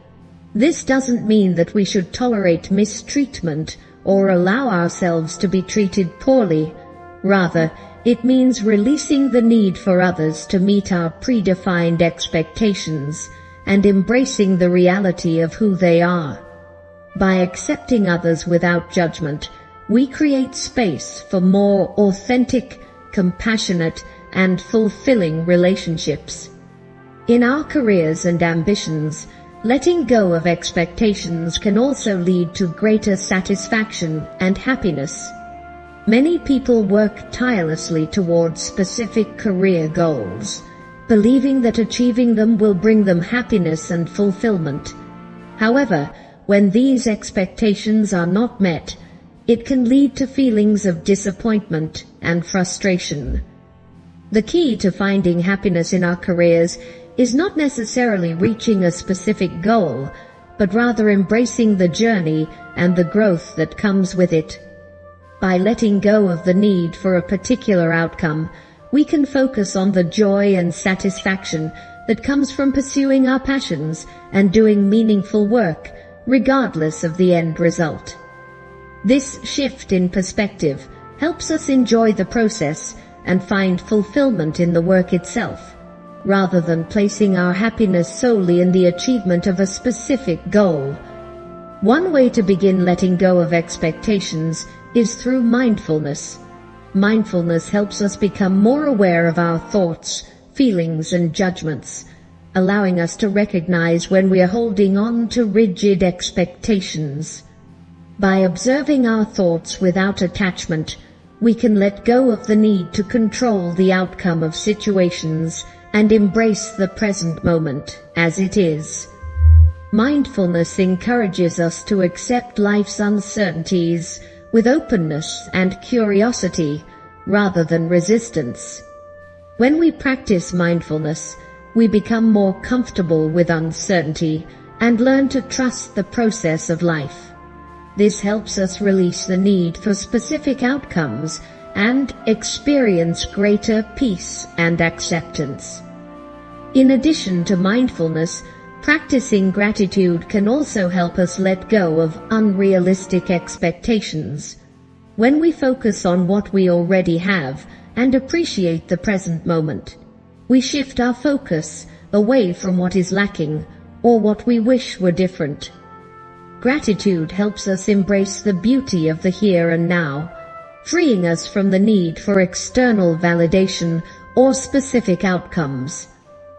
This doesn't mean that we should tolerate mistreatment or allow ourselves to be treated poorly. Rather, it means releasing the need for others to meet our predefined expectations and embracing the reality of who they are. By accepting others without judgment, we create space for more authentic, compassionate, and fulfilling relationships. In our careers and ambitions, letting go of expectations can also lead to greater satisfaction and happiness. Many people work tirelessly towards specific career goals, believing that achieving them will bring them happiness and fulfillment. However, when these expectations are not met, it can lead to feelings of disappointment and frustration. The key to finding happiness in our careers is not necessarily reaching a specific goal, but rather embracing the journey and the growth that comes with it. By letting go of the need for a particular outcome, we can focus on the joy and satisfaction that comes from pursuing our passions and doing meaningful work, regardless of the end result. This shift in perspective helps us enjoy the process and find fulfillment in the work itself, rather than placing our happiness solely in the achievement of a specific goal. One way to begin letting go of expectations is through mindfulness. Mindfulness helps us become more aware of our thoughts, feelings, and judgments, allowing us to recognize when we are holding on to rigid expectations. By observing our thoughts without attachment, we can let go of the need to control the outcome of situations and embrace the present moment as it is. Mindfulness encourages us to accept life's uncertainties with openness and curiosity rather than resistance. When we practice mindfulness, we become more comfortable with uncertainty and learn to trust the process of life. This helps us release the need for specific outcomes and experience greater peace and acceptance. In addition to mindfulness, practicing gratitude can also help us let go of unrealistic expectations. When we focus on what we already have and appreciate the present moment, we shift our focus away from what is lacking or what we wish were different. Gratitude helps us embrace the beauty of the here and now, freeing us from the need for external validation or specific outcomes.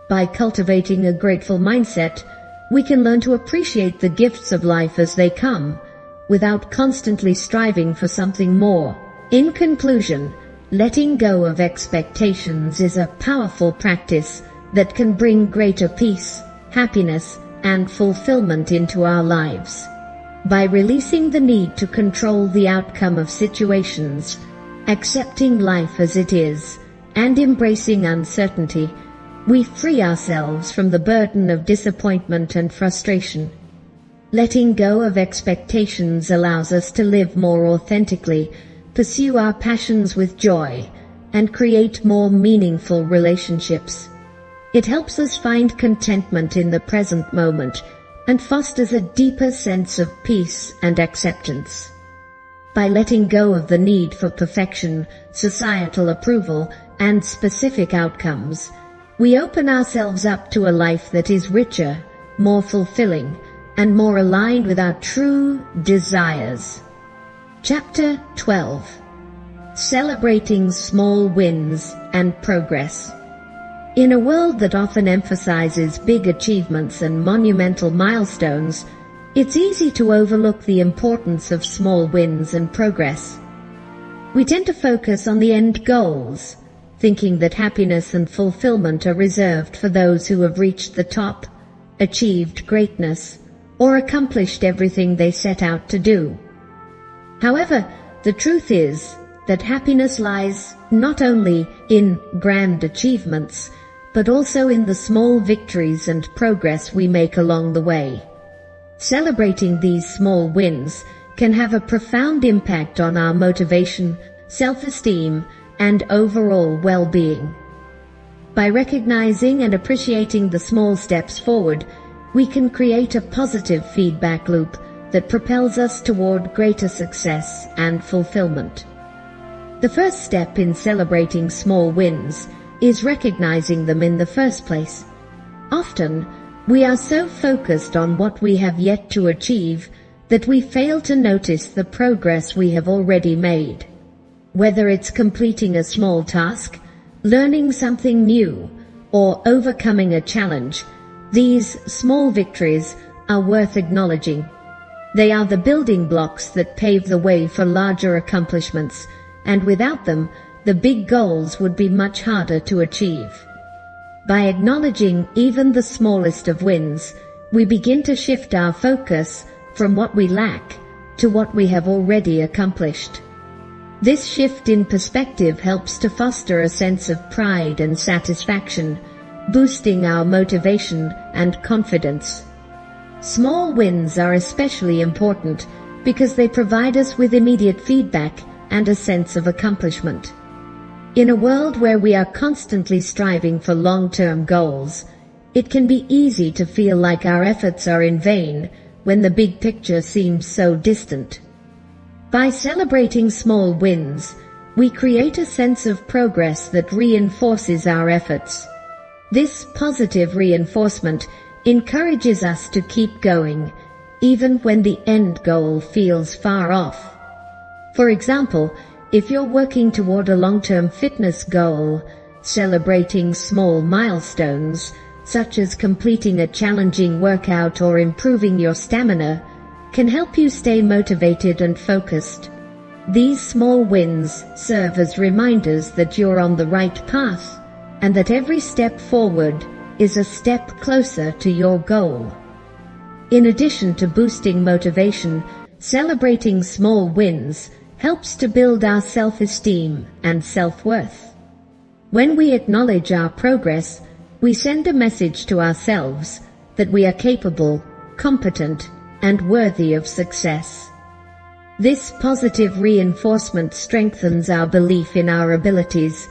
By cultivating a grateful mindset, we can learn to appreciate the gifts of life as they come, without constantly striving for something more. In conclusion, letting go of expectations is a powerful practice that can bring greater peace, happiness, and fulfillment into our lives. By releasing the need to control the outcome of situations, accepting life as it is, and embracing uncertainty, we free ourselves from the burden of disappointment and frustration. Letting go of expectations allows us to live more authentically, pursue our passions with joy, and create more meaningful relationships. It helps us find contentment in the present moment and fosters a deeper sense of peace and acceptance. By letting go of the need for perfection, societal approval, and specific outcomes, we open ourselves up to a life that is richer, more fulfilling, and more aligned with our true desires. Chapter 12. Celebrating Small Wins and Progress. In a world that often emphasizes big achievements and monumental milestones, it's easy to overlook the importance of small wins and progress. We tend to focus on the end goals, thinking that happiness and fulfillment are reserved for those who have reached the top, achieved greatness, or accomplished everything they set out to do. However, the truth is that happiness lies not only in grand achievements, but also in the small victories and progress we make along the way. Celebrating these small wins can have a profound impact on our motivation, self-esteem, and overall well-being. By recognizing and appreciating the small steps forward, we can create a positive feedback loop that propels us toward greater success and fulfillment. The first step in celebrating small wins is recognizing them in the first place. Often, we are so focused on what we have yet to achieve that we fail to notice the progress we have already made. Whether it's completing a small task, learning something new, or overcoming a challenge, these small victories are worth acknowledging. They are the building blocks that pave the way for larger accomplishments, and without them, the big goals would be much harder to achieve. By acknowledging even the smallest of wins, we begin to shift our focus from what we lack to what we have already accomplished. This shift in perspective helps to foster a sense of pride and satisfaction, boosting our motivation and confidence. Small wins are especially important because they provide us with immediate feedback and a sense of accomplishment. In a world where we are constantly striving for long-term goals, it can be easy to feel like our efforts are in vain when the big picture seems so distant. By celebrating small wins, we create a sense of progress that reinforces our efforts. This positive reinforcement encourages us to keep going, even when the end goal feels far off. For example, if you're working toward a long-term fitness goal, celebrating small milestones, such as completing a challenging workout or improving your stamina, can help you stay motivated and focused. These small wins serve as reminders that you're on the right path, and that every step forward is a step closer to your goal. In addition to boosting motivation, celebrating small wins helps to build our self-esteem and self-worth. When we acknowledge our progress, we send a message to ourselves that we are capable, competent, and worthy of success. This positive reinforcement strengthens our belief in our abilities,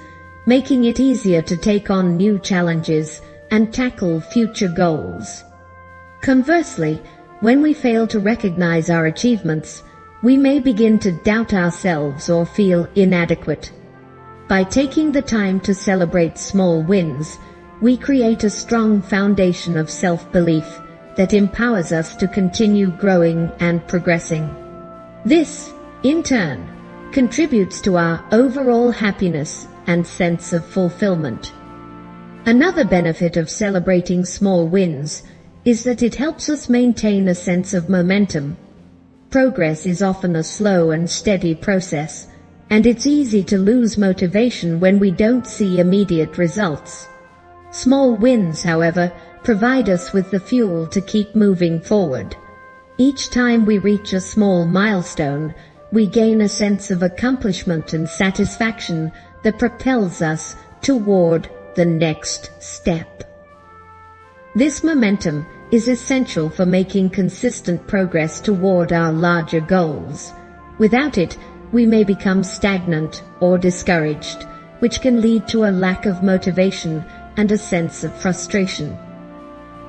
making it easier to take on new challenges and tackle future goals. Conversely, when we fail to recognize our achievements, we may begin to doubt ourselves or feel inadequate. By taking the time to celebrate small wins, we create a strong foundation of self-belief that empowers us to continue growing and progressing. This, in turn, contributes to our overall happiness and sense of fulfillment. Another benefit of celebrating small wins is that it helps us maintain a sense of momentum. Progress is often a slow and steady process, and it's easy to lose motivation when we don't see immediate results. Small wins, however, provide us with the fuel to keep moving forward. Each time we reach a small milestone, we gain a sense of accomplishment and satisfaction that propels us toward the next step. This momentum is essential for making consistent progress toward our larger goals. Without it, we may become stagnant or discouraged, which can lead to a lack of motivation and a sense of frustration.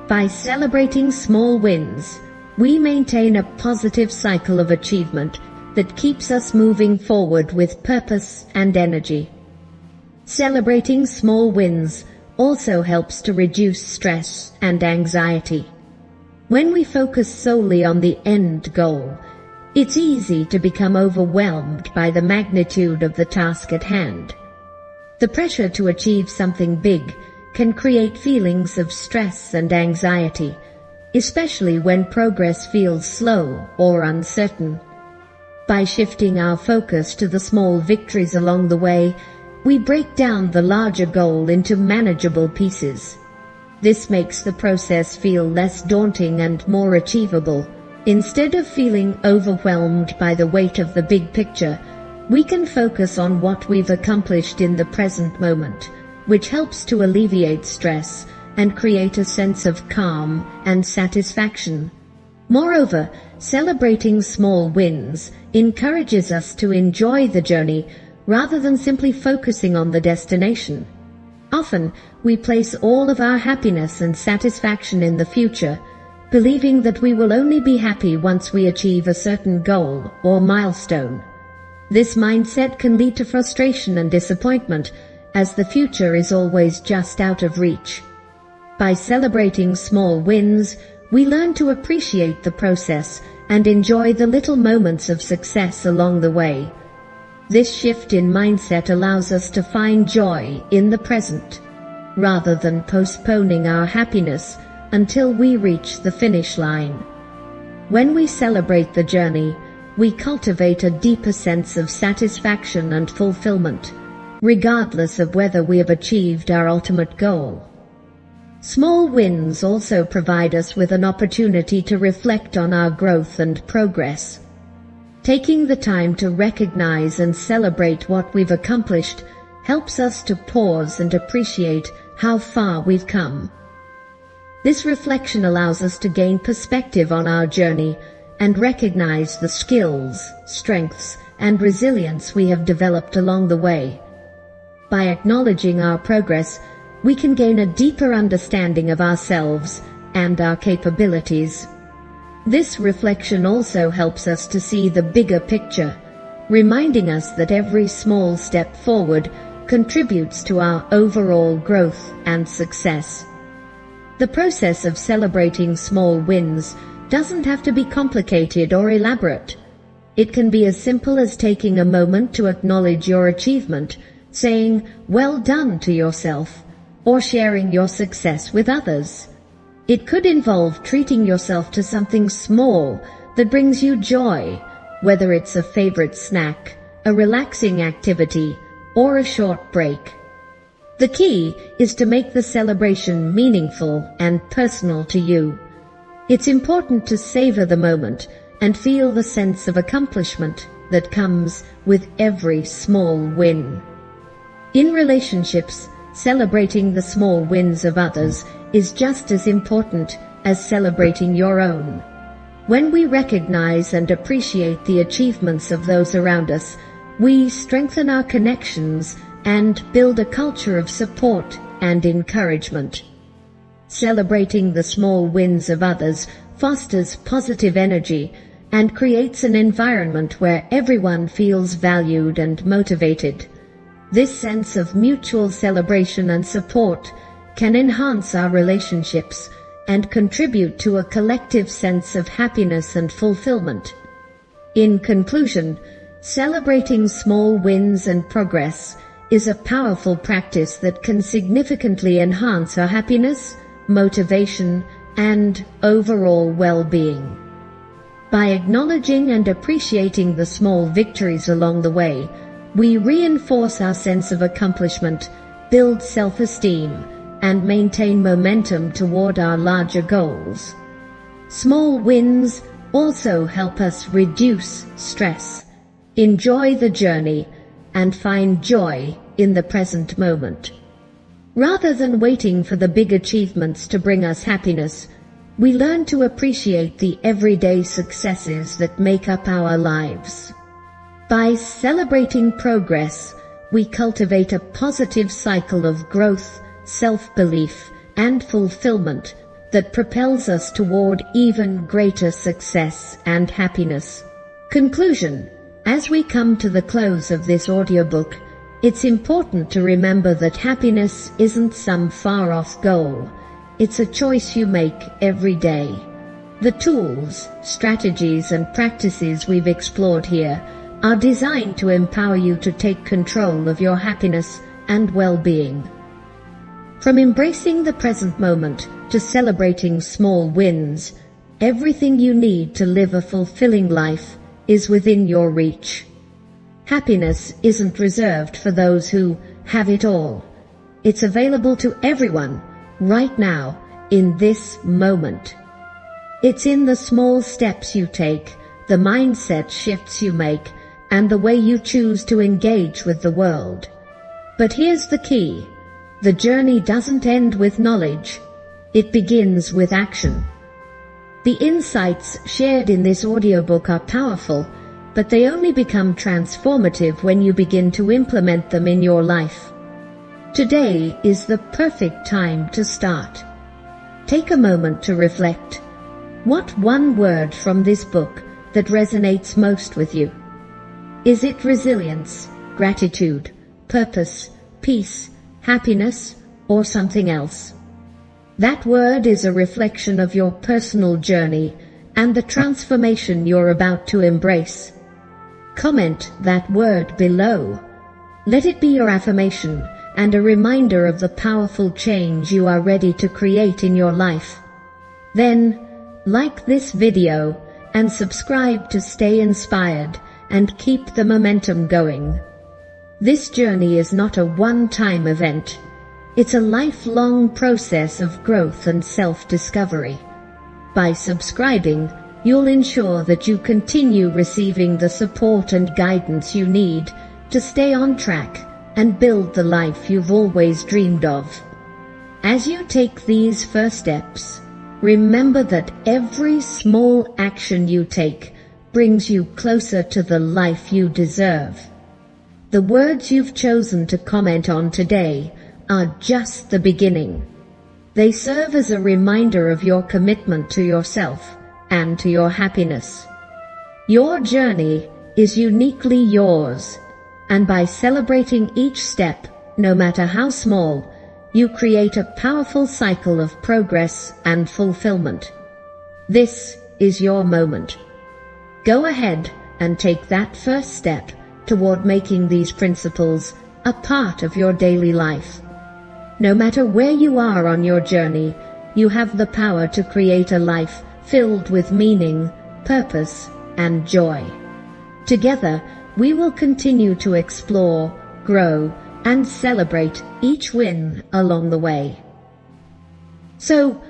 By celebrating small wins, we maintain a positive cycle of achievement that keeps us moving forward with purpose and energy. Celebrating small wins also helps to reduce stress and anxiety. When we focus solely on the end goal, it's easy to become overwhelmed by the magnitude of the task at hand. The pressure to achieve something big can create feelings of stress and anxiety, especially when progress feels slow or uncertain. By shifting our focus to the small victories along the way, we break down the larger goal into manageable pieces. This makes the process feel less daunting and more achievable. Instead of feeling overwhelmed by the weight of the big picture, we can focus on what we've accomplished in the present moment, which helps to alleviate stress and create a sense of calm and satisfaction. Moreover, celebrating small wins encourages us to enjoy the journey rather than simply focusing on the destination. Often, we place all of our happiness and satisfaction in the future, believing that we will only be happy once we achieve a certain goal or milestone. This mindset can lead to frustration and disappointment, as the future is always just out of reach. By celebrating small wins, we learn to appreciate the process and enjoy the little moments of success along the way. This shift in mindset allows us to find joy in the present, rather than postponing our happiness until we reach the finish line. When we celebrate the journey, we cultivate a deeper sense of satisfaction and fulfillment, regardless of whether we have achieved our ultimate goal. Small wins also provide us with an opportunity to reflect on our growth and progress. Taking the time to recognize and celebrate what we've accomplished helps us to pause and appreciate how far we've come. This reflection allows us to gain perspective on our journey and recognize the skills, strengths, and resilience we have developed along the way. By acknowledging our progress, we can gain a deeper understanding of ourselves and our capabilities. This reflection also helps us to see the bigger picture, reminding us that every small step forward contributes to our overall growth and success. The process of celebrating small wins doesn't have to be complicated or elaborate. It can be as simple as taking a moment to acknowledge your achievement, saying, "Well done" to yourself, or sharing your success with others. It could involve treating yourself to something small that brings you joy, whether it's a favorite snack, a relaxing activity, or a short break. The key is to make the celebration meaningful and personal to you. It's important to savor the moment and feel the sense of accomplishment that comes with every small win. In relationships, celebrating the small wins of others is just as important as celebrating your own. When we recognize and appreciate the achievements of those around us, we strengthen our connections and build a culture of support and encouragement. Celebrating the small wins of others fosters positive energy and creates an environment where everyone feels valued and motivated. This sense of mutual celebration and support can enhance our relationships and contribute to a collective sense of happiness and fulfillment. In conclusion, celebrating small wins and progress is a powerful practice that can significantly enhance our happiness, motivation, and overall well-being. By acknowledging and appreciating the small victories along the way, we reinforce our sense of accomplishment, build self-esteem, and maintain momentum toward our larger goals. Small wins also help us reduce stress, enjoy the journey, and find joy in the present moment. Rather than waiting for the big achievements to bring us happiness, we learn to appreciate the everyday successes that make up our lives. By celebrating progress, we cultivate a positive cycle of growth, self-belief, and fulfillment that propels us toward even greater success and happiness. Conclusion: as we come to the close of this audiobook, it's important to remember that happiness isn't some far-off goal. It's a choice you make every day. The tools, strategies, and practices we've explored here are designed to empower you to take control of your happiness and well-being. From embracing the present moment to celebrating small wins, everything you need to live a fulfilling life is within your reach. Happiness isn't reserved for those who have it all. It's available to everyone, right now, in this moment. It's in the small steps you take, the mindset shifts you make, and the way you choose to engage with the world. But here's the key: the journey doesn't end with knowledge. It begins with action. The insights shared in this audiobook are powerful, but they only become transformative when you begin to implement them in your life. Today is the perfect time to start. Take a moment to reflect. What one word from this book that resonates most with you? Is it resilience, gratitude, purpose, peace, happiness, or something else? That word is a reflection of your personal journey and the transformation you're about to embrace. Comment that word below. Let it be your affirmation and a reminder of the powerful change you are ready to create in your life. Then, like this video and subscribe to stay inspired and keep the momentum going. This journey is not a one-time event. It's a lifelong process of growth and self-discovery. By subscribing, you'll ensure that you continue receiving the support and guidance you need to stay on track and build the life you've always dreamed of. As you take these first steps, remember that every small action you take brings you closer to the life you deserve. The words you've chosen to comment on today are just the beginning. They serve as a reminder of your commitment to yourself and to your happiness. Your journey is uniquely yours, and by celebrating each step, no matter how small, you create a powerful cycle of progress and fulfillment. This is your moment. Go ahead and take that first step toward making these principles a part of your daily life. No matter where you are on your journey, you have the power to create a life filled with meaning, purpose, and joy. Together, we will continue to explore, grow, and celebrate each win along the way. So,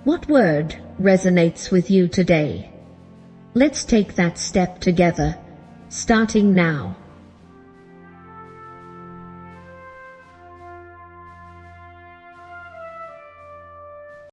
what word resonates with you today? Let's take that step together, starting now.